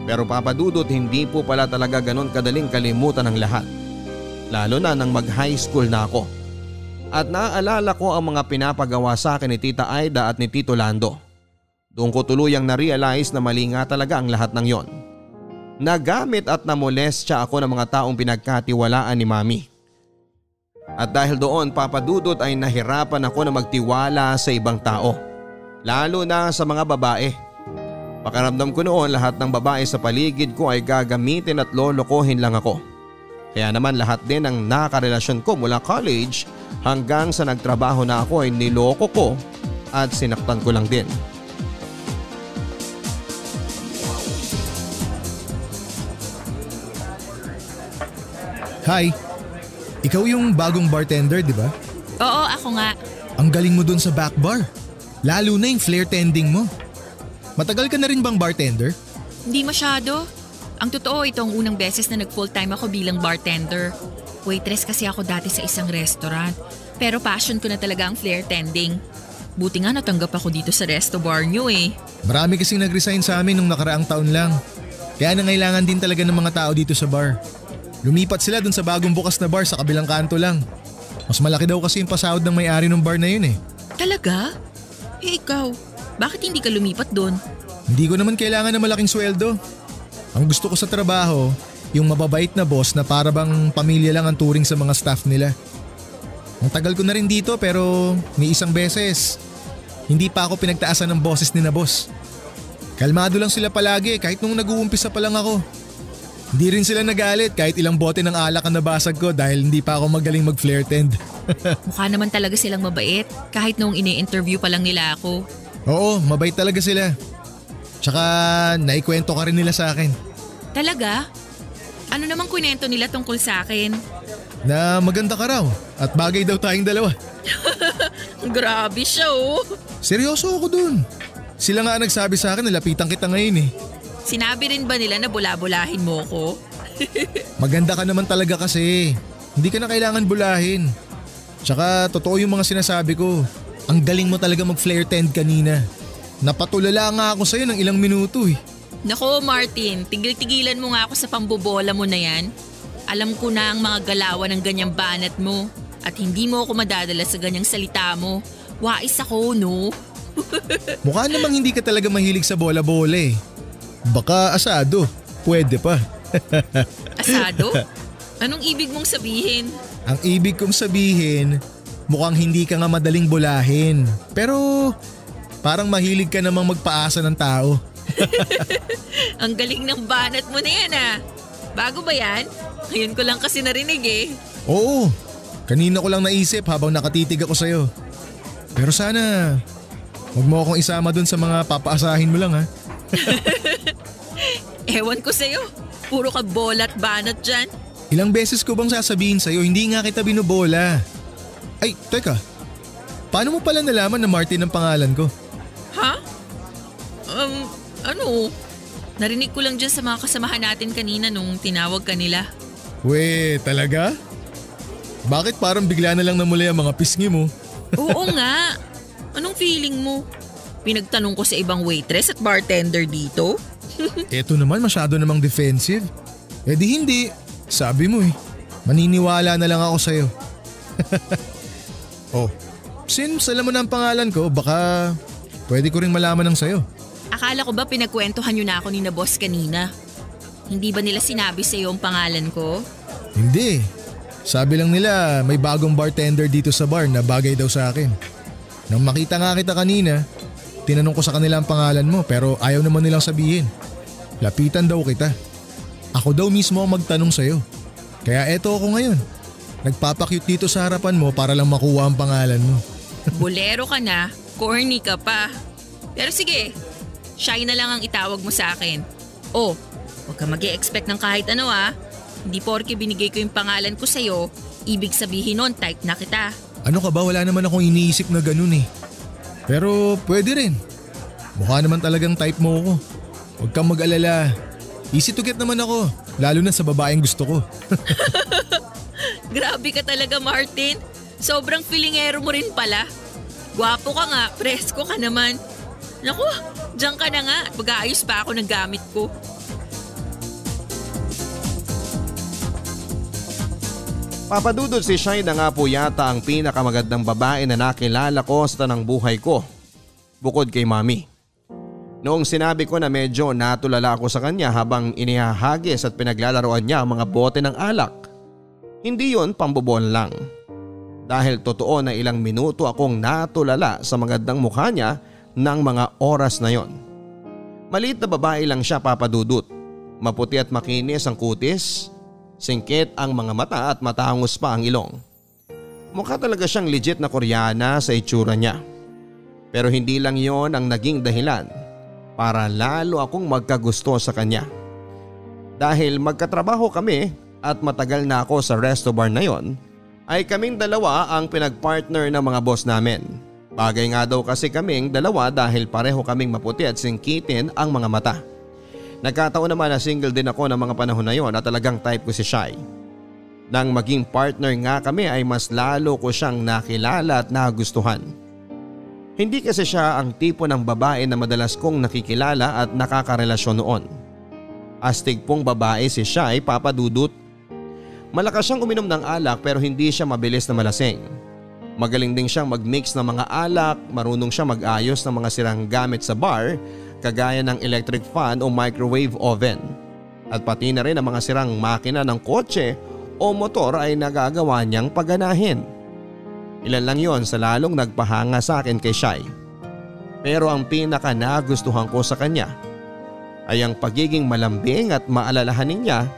Pero Papadudot, hindi po pala talaga ganon kadaling kalimutan ang lahat. Lalo na nang mag-high school na ako. At naaalala ko ang mga pinapagawa sa akin ni Tita Aida at ni Tito Lando. Doon ko tuluyang na-realize na mali nga talaga ang lahat ng yon. Nagamit at namolestya ako ng mga taong pinagkatiwalaan ni Mami. At dahil doon, Papadudot, ay nahirapan ako na magtiwala sa ibang tao. Lalo na sa mga babae. Pakiramdam ko noon lahat ng babae sa paligid ko ay gagamitin at lolokohin lang ako. Kaya naman lahat din ng nakarelasyon ko mula college hanggang sa nagtrabaho na ako ay niloko ko at sinaktan ko lang din. Hi, ikaw yung bagong bartender, di ba? Oo, ako nga. Ang galing mo dun sa back bar. Lalo na yung flare tending mo. Matagal ka na rin bang bartender? Hindi masyado. Ang totoo, ito ang unang beses na nag full time ako bilang bartender. Waitress kasi ako dati sa isang restaurant. Pero passion ko na talaga ang flare tending. Buti nga natanggap ako dito sa resto bar nyo eh. Marami kasing nag-resign sa amin nung nakaraang taon lang. Kaya nangailangan din talaga ng mga tao dito sa bar. Lumipat sila dun sa bagong bukas na bar sa kabilang kanto lang. Mas malaki daw kasi yung pasahod ng may-ari ng bar na yun eh. Talaga? Eh ikaw, bakit hindi ka lumipat doon? Hindi ko naman kailangan ng malaking sweldo. Ang gusto ko sa trabaho, yung mababait na boss na para bang pamilya lang ang turing sa mga staff nila. Ang tagal ko na rin dito pero ni isang beses, hindi pa ako pinagtaasan ng boses ni na boss. Kalmado lang sila palagi kahit nung nag-uumpisa pa lang ako. Hindi rin sila nagalit kahit ilang bote ng alak ang nabasag ko dahil hindi pa ako magaling mag-flare tend. Mukha naman talaga silang mabait kahit nung ini-interview pa lang nila ako. Oo, mabait talaga sila. Tsaka naikwento ka rin nila sa akin. Talaga? Ano namang kwento nila tungkol sa akin? Na maganda ka raw at bagay daw tayong dalawa. Grabe siya oh. Seryoso ako dun. Sila nga nagsabi sa akin na lapitan kita ngayon eh. Sinabi rin ba nila na bula-bulahin mo ko? Maganda ka naman talaga kasi. Hindi ka na kailangan bulahin. Tsaka totoo yung mga sinasabi ko. Ang galing mo talaga mag-flare tend kanina. Napatulala nga ako sa'yo ng ilang minuto eh. Nako Martin, tigil-tigilan mo nga ako sa pambobola mo na yan. Alam ko na ang mga galawan ng ganyang banat mo at hindi mo ako madadala sa ganyang salita mo. Wais ako, no? Mukha namang hindi ka talaga mahilig sa bola-bola eh. Baka asado, pwede pa. Asado? Anong ibig mong sabihin? Ang ibig kong sabihin, mukhang hindi ka nga madaling bulahin. Pero parang mahilig ka namang magpaasa ng tao. Ang galing ng banat mo na yan ah. Bago ba yan? Ngayon ko lang kasi narinig eh. Oo, kanina ko lang naisip habang nakatitig ako sa'yo. Pero sana, huwag mo akong isama dun sa mga papaasahin mo lang ha. Ewan ko sa'yo, puro ka bola at banat dyan. Ilang beses ko bang sasabihin sa'yo, hindi nga kita binubola. Ay, teka, paano mo pala nalaman na Martin ang pangalan ko? Ha? Ano? Narinig ko lang dyan sa mga kasamahan natin kanina nung tinawag ka nila. We, talaga? Bakit parang bigla na lang namula ang mga pisngi mo? Oo nga. Anong feeling mo? Pinagtanong ko sa ibang waitress at bartender dito? Eto naman masyado namang defensive. Eh di hindi. Sabi mo eh. Maniniwala na lang ako sa'yo. Oh, since alam mo na ang pangalan ko, baka pwede ko ring malaman ng sa'yo. Akala ko ba pinagkwentuhan nyo na ako ni na boss kanina? Hindi ba nila sinabi sa'yo ang pangalan ko? Hindi. Sabi lang nila may bagong bartender dito sa bar na bagay daw sa akin. Nang makita nga kita kanina, tinanong ko sa kanila ang pangalan mo pero ayaw naman nilang sabihin. Lapitan daw kita. Ako daw mismo ang magtanong sa'yo. Kaya eto ako ngayon. Nagpapakyut dito sa harapan mo para lang makuha ang pangalan mo. Bolero ka na, corny ka pa. Pero sige, shy na lang ang itawag mo sa akin. Oh, huwag ka mag-e-expect ng kahit ano ah. Hindi porke binigay ko yung pangalan ko sa'yo, ibig sabihin nun type na kita. Ano ka ba? Wala naman akong iniisip na ganun eh. Pero pwede rin. Mukha naman talagang type mo ako. Huwag kang mag-alala. Easy to get naman ako, lalo na sa babaeng gusto ko. Grabe ka talaga Martin. Sobrang filingero mo rin pala. Gwapo ka nga, presko ka naman. Naku, diyan ka na nga at mag-aayos pa ako ng gamit ko. Papadudod si Shai na nga po yata ang pinakamagandang babae na nakilala ko sa tanang buhay ko. Bukod kay Mami. Noong sinabi ko na medyo natulala ako sa kanya habang inihahagis at pinaglalaroan niya ang mga bote ng alak. Hindi yon pambobon lang. Dahil totoo na ilang minuto akong natulala sa magandang mukha niya ng mga oras na yon. Maliit na babae lang siya papadudot. Maputi at makinis ang kutis. Singkit ang mga mata at matangos pa ang ilong. Mukha talaga siyang legit na Koreana sa itsura niya. Pero hindi lang yon ang naging dahilan para lalo akong magkagusto sa kanya. Dahil magkatrabaho kami at matagal na ako sa resto bar na yon, ay kaming dalawa ang pinagpartner ng mga boss namin. Bagay nga daw kasi kaming dalawa dahil pareho kaming maputi at singkitin ang mga mata. Nagkataon naman na single din ako ng mga panahon na yon at talagang type ko si Shai. Nang maging partner nga kami ay mas lalo ko siyang nakilala at nagustuhan. Hindi kasi siya ang tipo ng babae na madalas kong nakikilala at nakakarelasyon noon. Astig pong babae si Shai, Papa Dudut. Malakas siyang uminom ng alak pero hindi siya mabilis na malasing. Magaling din siyang mag-mix ng mga alak, marunong siya mag-ayos ng mga sirang gamit sa bar kagaya ng electric fan o microwave oven. At pati na rin ang mga sirang makina ng kotse o motor ay nagagawa niyang paganahin. Ilan lang yon sa lalong nagpahanga sa akin kay Shai. Pero ang pinaka nagustuhan ko sa kanya ay ang pagiging malambing at maalalahanin niya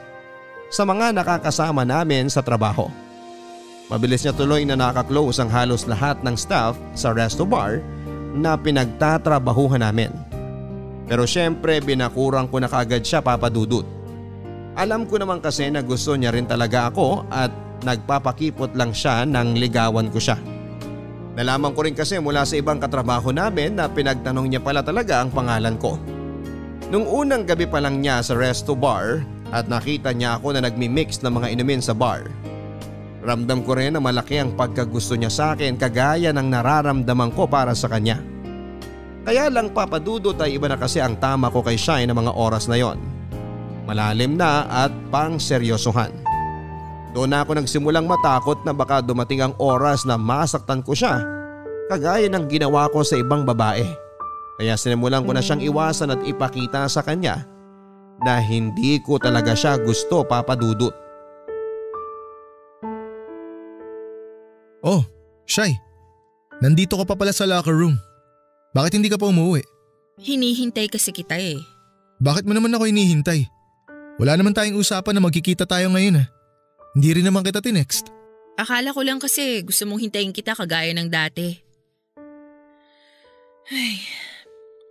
sa mga nakakasama namin sa trabaho. Mabilis niya tuloy na nakaklose ang halos lahat ng staff sa resto bar na pinagtatrabahuhan namin. Pero syempre binakurang ko na kaagad siya, Papa Dudut. Alam ko naman kasi na gusto niya rin talaga ako at nagpapakipot lang siya nang ligawan ko siya. Nalaman ko rin kasi mula sa ibang katrabaho namin na pinagtanong niya pala talaga ang pangalan ko. Nung unang gabi pa lang niya sa resto bar at nakita niya ako na nagmi-mix ng mga inumin sa bar. Ramdam ko rin na malaki ang pagkagusto niya sa akin kagaya ng nararamdaman ko para sa kanya. Kaya lang, Papa Dudut, ay iba na kasi ang tama ko kay Shai ng mga oras na yon. Malalim na at pang seryosohan. Doon na ako nagsimulang matakot na baka dumating ang oras na masaktan ko siya kagaya ng ginawa ko sa ibang babae. Kaya sinimulan ko na siyang iwasan at ipakita sa kanya na hindi ko talaga siya gusto, Papa Dudut. Oh, Shai. Nandito ka pa pala sa locker room. Bakit hindi ka pa umuwi? Hinihintay kasi kita eh. Bakit mo naman ako hinihintay? Wala naman tayong usapan na magkikita tayo ngayon ah. Hindi rin naman kita tinext. Akala ko lang kasi gusto mong hintayin kita kagaya ng dati. Ay,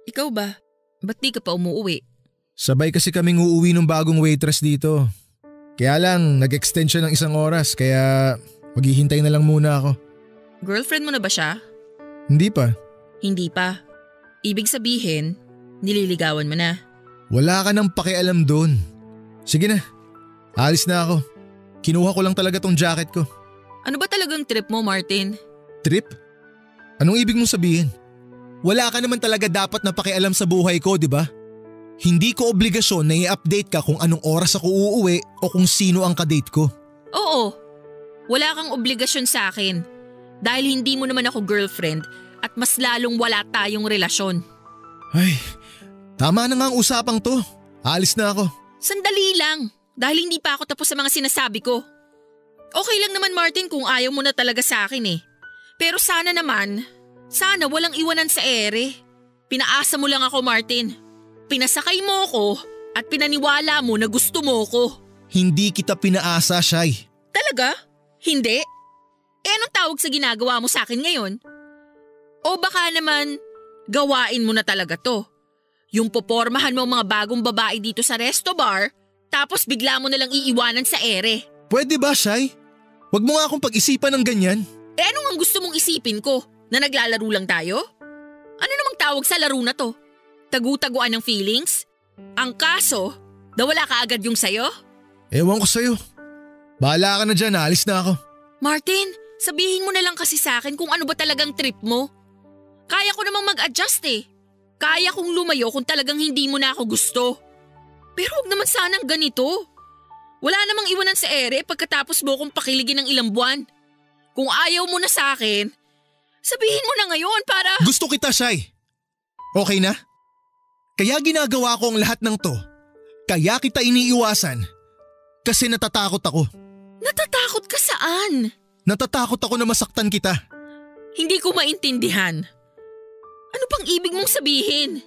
ikaw ba? Ba't di ka pa umuwi? Sabay kasi kaming uuwi ng bagong waitress dito. Kaya lang nag-extend siya ng 1 oras kaya maghihintay na lang muna ako. Girlfriend mo na ba siya? Hindi pa. Hindi pa. Ibig sabihin, nililigawan mo na. Wala ka nang pakialam doon. Sige na, alis na ako. Kinuha ko lang talaga tong jacket ko. Ano ba talagang trip mo, Martin? Trip? Anong ibig mong sabihin? Wala ka naman talaga dapat na pakialam sa buhay ko, di ba? Hindi ko obligasyon na i-update ka kung anong oras ako uuwi o kung sino ang kadate ko. Oo, wala kang obligasyon sa akin. Dahil hindi mo naman ako girlfriend at mas lalong wala tayong relasyon. Ay, tama na nga ang usapang to. Alis na ako. Sandali lang. Dahil hindi pa ako tapos sa mga sinasabi ko. Okay lang naman, Martin, kung ayaw mo na talaga sa akin eh. Pero sana walang iwanan sa ere. Pinaasa mo lang ako, Martin. Pinasakay mo ako at pinaniwala mo na gusto mo ko. Hindi kita pinaasa, Shai. Talaga? Hindi? Anong tawag sa ginagawa mo sa akin ngayon? O baka naman, gawain mo na talaga to. Yung popormahan mo mga bagong babae dito sa resto bar, tapos bigla mo nalang iiwanan sa ere. Pwede ba, Shai? Huwag mo nga akong pag-isipan ng ganyan. Ano nga gusto mong isipin ko? Na naglalaro lang tayo? Ano namang tawag sa laro na to? Tagu-taguan ng feelings? Ang kaso, nawala ka agad yung sayo? Ewan ko sayo. Bahala ka na dyan, alis na ako. Martin, sabihin mo na lang kasi sa akin kung ano ba talagang trip mo. Kaya ko namang mag-adjust eh. Kaya kong lumayo kung talagang hindi mo na ako gusto. Pero huwag naman sanang ganito. Wala namang iwanan sa ere pagkatapos mo kong pakiligin ng ilang buwan. Kung ayaw mo na sa akin, sabihin mo na ngayon para… Gusto kita, Shai. Okay na? Kaya ginagawa ko ang lahat ng to. Kaya kita iniiwasan. Kasi natatakot ako. Natatakot ka saan? Natatakot ako na masaktan kita. Hindi ko maintindihan. Ano pang ibig mong sabihin?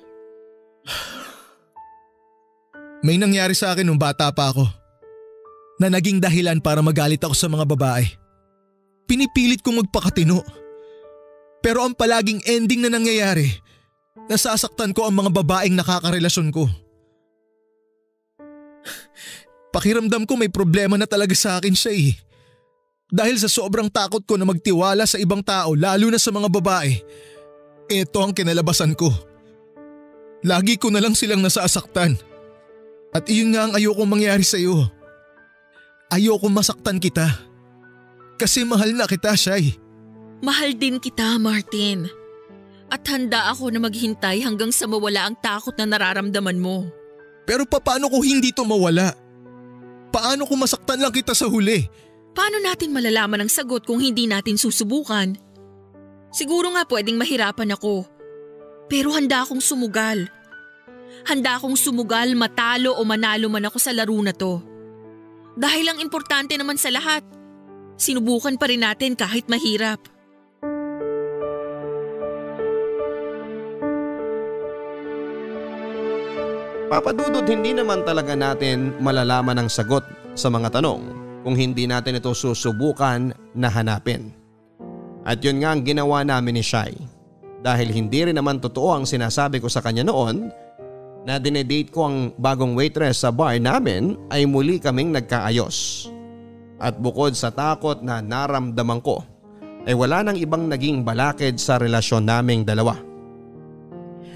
May nangyari sa akin nung bata pa ako na naging dahilan para magalit ako sa mga babae. Pinipilit kong magpakatino. Pero ang palaging ending na nangyayari, nasasaktan ko ang mga babaeng nakakarelasyon ko. Pakiramdam ko may problema na talaga sa akin siya eh. Dahil sa sobrang takot ko na magtiwala sa ibang tao, lalo na sa mga babae, ito ang kinalabasan ko. Lagi ko na lang silang nasasaktan. At iyon nga ang ayokong mangyari sa iyo. Ayoko masaktan kita. Kasi mahal na kita, Shai. Mahal din kita, Martin. At handa ako na maghintay hanggang sa mawala ang takot na nararamdaman mo. Pero paano kung hindi to mawala? Paano kung masaktan lang kita sa huli? Paano natin malalaman ang sagot kung hindi natin susubukan? Siguro nga pwedeng mahirapan ako. Pero handa akong sumugal. Handa akong sumugal, matalo o manalo man ako sa laro na to. Dahil ang importante naman sa lahat, sinubukan pa rin natin kahit mahirap. Papa Dudut, hindi naman talaga natin malalaman ang sagot sa mga tanong kung hindi natin ito susubukan na hanapin. At yun nga ang ginawa namin ni Shai. Dahil hindi rin naman totoo ang sinasabi ko sa kanya noon na dinedate ko ang bagong waitress sa bar namin, ay muli kaming nagkaayos. At bukod sa takot na naramdaman ko, ay wala nang ibang naging balakid sa relasyon naming dalawa.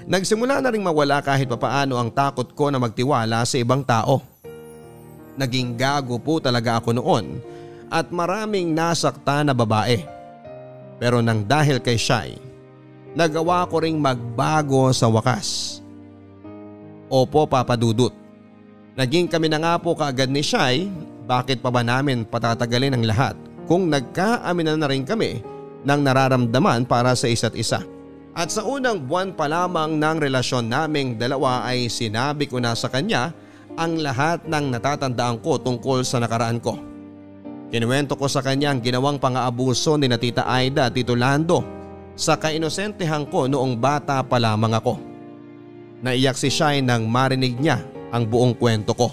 Nagsimula na ring mawala kahit papaano ang takot ko na magtiwala sa ibang tao. Naging gago po talaga ako noon at maraming nasakta na babae. Pero nang dahil kay Shai, nagawa ko ring magbago sa wakas. Opo, Papa Dudut. Naging kami na nga po kaagad ni Shai, bakit pa ba namin patatagalin ang lahat kung nagkaaminan na rin kami ng nararamdaman para sa isa't isa. At sa unang buwan pa lamang ng relasyon naming dalawa ay sinabi ko na sa kanya ang lahat ng natatandaan ko tungkol sa nakaraan ko. Kinuwento ko sa kanya ang ginawang pang-aabuso ni na Tita Aida at Tito Lando sa kainosentehan ko noong bata pa lamang ako. Naiyak si Shai nang marinig niya ang buong kwento ko.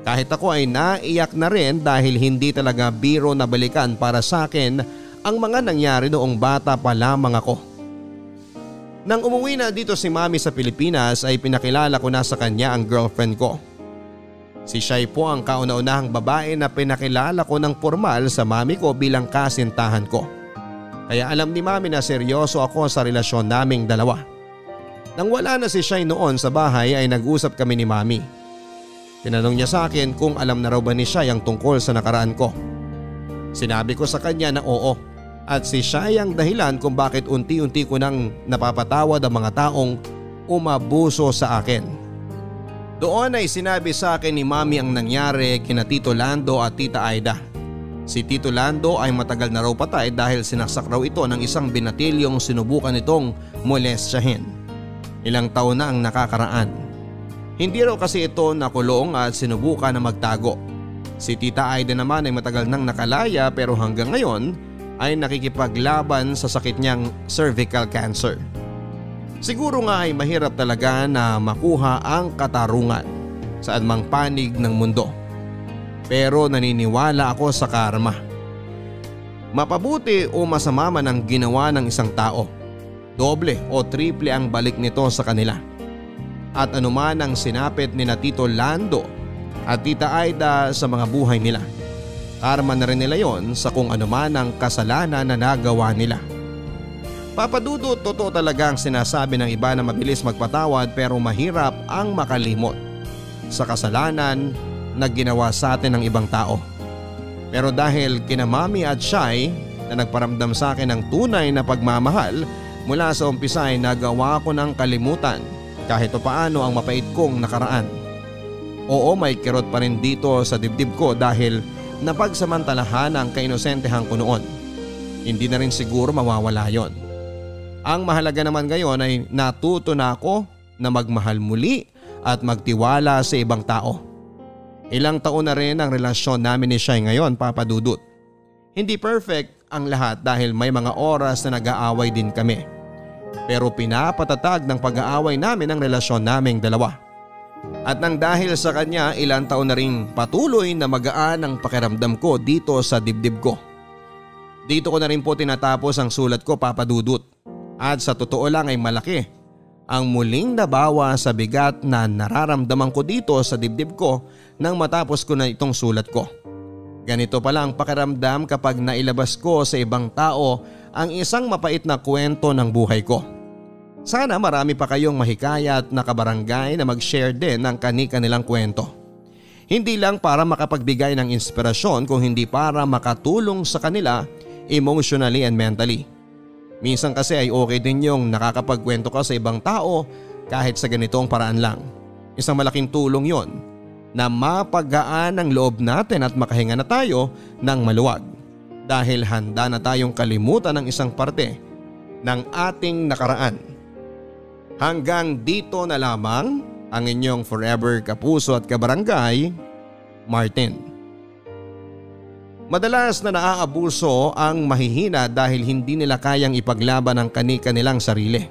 Kahit ako ay naiyak na rin dahil hindi talaga biro na balikan para sa akin ang mga nangyari noong bata pa lamang ako. Nang umuwi na dito si Mami sa Pilipinas ay pinakilala ko na sa kanya ang girlfriend ko. Si Shai po ang kauna-unahang babae na pinakilala ko ng formal sa mami ko bilang kasintahan ko. Kaya alam ni Mami na seryoso ako sa relasyon naming dalawa. Nang wala na si Shai noon sa bahay ay nag-usap kami ni Mami. Tinanong niya sa akin kung alam na raw ba ni Shai ang tungkol sa nakaraan ko. Sinabi ko sa kanya na oo at si Shai ang dahilan kung bakit unti-unti ko nang napapatawad ang mga taong umabuso sa akin. Doon ay sinabi sa akin ni Mami ang nangyari kina Tito Lando at Tita Aida. Si Tito Lando ay matagal na raw patay dahil sinaksak raw ito ng isang binatilyong sinubukan itong molestyahin. Ilang taon na ang nakakaraan. Hindi raw kasi ito nakulong at sinubukan na magtago. Si Tita Aida naman ay matagal nang nakalaya pero hanggang ngayon ay nakikipaglaban sa sakit niyang cervical cancer. Siguro nga ay mahirap talaga na makuha ang katarungan saan mang panig ng mundo. Pero naniniwala ako sa karma. Mapabuti o masama man ang ginawa ng isang tao, doble o triple ang balik nito sa kanila. At anuman ang sinapit ni na Tito Lando at Tita Aida sa mga buhay nila, karma na rin nila yon sa kung anuman ang kasalanan na nagawa nila. Papa Dudut, totoo talaga ang sinasabi ng iba na mabilis magpatawad pero mahirap ang makalimot sa kasalanan na ginawa sa atin ng ibang tao. Pero dahil kina Mami at Shai na nagparamdam sa akin ng tunay na pagmamahal mula sa umpisa ay nagawa ko ng kalimutan kahit paano ang mapait kong nakaraan. Oo, may kirot pa rin dito sa dibdib ko dahil napagsamantalahan ang kainosentehan ko noon. Hindi na rin siguro mawawala yon. Ang mahalaga naman ngayon ay natuto na ako na magmahal muli at magtiwala sa ibang tao. Ilang taon na rin ang relasyon namin ni Shai ngayon, Papa Dudut. Hindi perfect ang lahat dahil may mga oras na nag-aaway din kami. Pero pinapatatag ng pag-aaway namin ang relasyon naming dalawa. At nang dahil sa kanya, ilang taon na rin patuloy na magaan ang pakiramdam ko dito sa dibdib ko. Dito ko na rin po tinatapos ang sulat ko, Papa Dudut. At sa totoo lang ay malaki ang muling nabawa sa bigat na nararamdaman ko dito sa dibdib ko nang matapos ko na itong sulat ko. Ganito pala ang pakiramdam kapag nailabas ko sa ibang tao ang isang mapait na kwento ng buhay ko. Sana marami pa kayong mahikayat na kabarangay na mag-share din ng kani-kanilang kwento. Hindi lang para makapagbigay ng inspirasyon kung hindi para makatulong sa kanila emotionally and mentally. Minsan kasi ay okay din yung nakakapagkwento ka sa ibang tao kahit sa ganitong paraan lang. Isang malaking tulong yon na mapagaan ang loob natin at makahinga na tayo ng maluwag dahil handa na tayong kalimutan ng isang parte ng ating nakaraan. Hanggang dito na lamang ang inyong forever kapuso at kabarangay, Martin. Madalas na naaabuso ang mahihina dahil hindi nila kayang ipaglaban ang kani-kanilang sarili.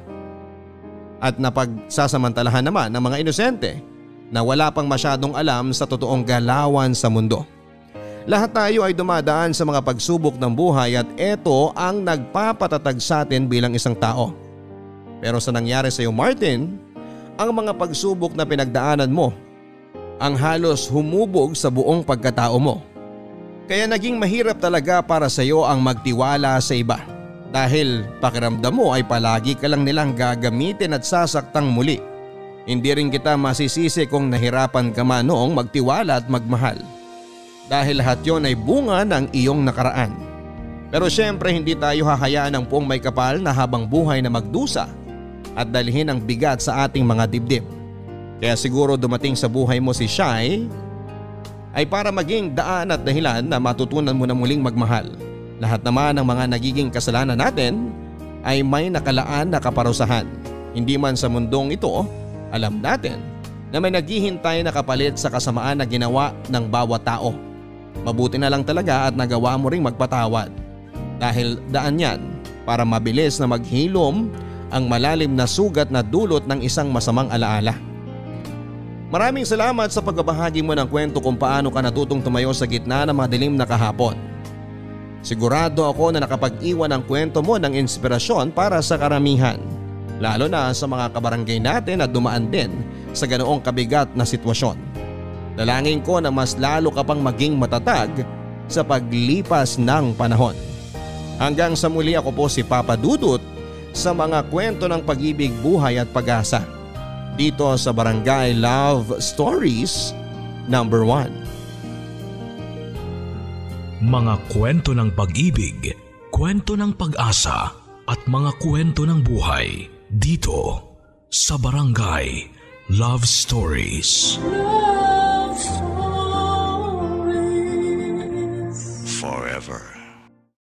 At napagsasamantalahan naman ng mga inosente na wala pang masyadong alam sa totoong galawan sa mundo. Lahat tayo ay dumadaan sa mga pagsubok ng buhay at ito ang nagpapatatag sa atin bilang isang tao. Pero sa nangyari sa iyo, Martin, ang mga pagsubok na pinagdaanan mo ang halos humubog sa buong pagkatao mo. Kaya naging mahirap talaga para sa iyo ang magtiwala sa iba dahil pakiramdam mo ay palagi ka lang nilang gagamitin at sasaktang muli. Hindi rin kita masisisi kung nahirapan ka man noong magtiwala at magmahal dahil lahat yon ay bunga ng iyong nakaraan. Pero syempre hindi tayo hahayaan ng buong may kapal na habang buhay na magdusa at dalhin ang bigat sa ating mga dibdib. Kaya siguro dumating sa buhay mo si Shai ay para maging daan at dahilan na matutunan mo na muling magmahal. Lahat naman ng mga nagiging kasalanan natin ay may nakalaan na kaparusahan. Hindi man sa mundong ito, alam natin na may naghihintay na kapalit sa kasamaan na ginawa ng bawat tao. Mabuti na lang talaga at nagawa mo ring magpatawad. Dahil daan yan para mabilis na maghilom ang malalim na sugat na dulot ng isang masamang alaala. Maraming salamat sa pagbabahagi mo ng kwento kung paano ka natutong tumayo sa gitna ng madilim na kahapon. Sigurado ako na nakapag-iwan ang kwento mo ng inspirasyon para sa karamihan, lalo na sa mga kabarangay natin na dumaan din sa ganoong kabigat na sitwasyon. Dalangin ko na mas lalo ka pang maging matatag sa paglipas ng panahon. Hanggang sa muli, ako po si Papa Dudut sa mga kwento ng pag-ibig, buhay at pag-asa dito sa Barangay Love Stories number 1. Mga kwento ng pag-ibig, kwento ng pag-asa at mga kwento ng buhay dito sa Barangay Love Stories. Love Stories.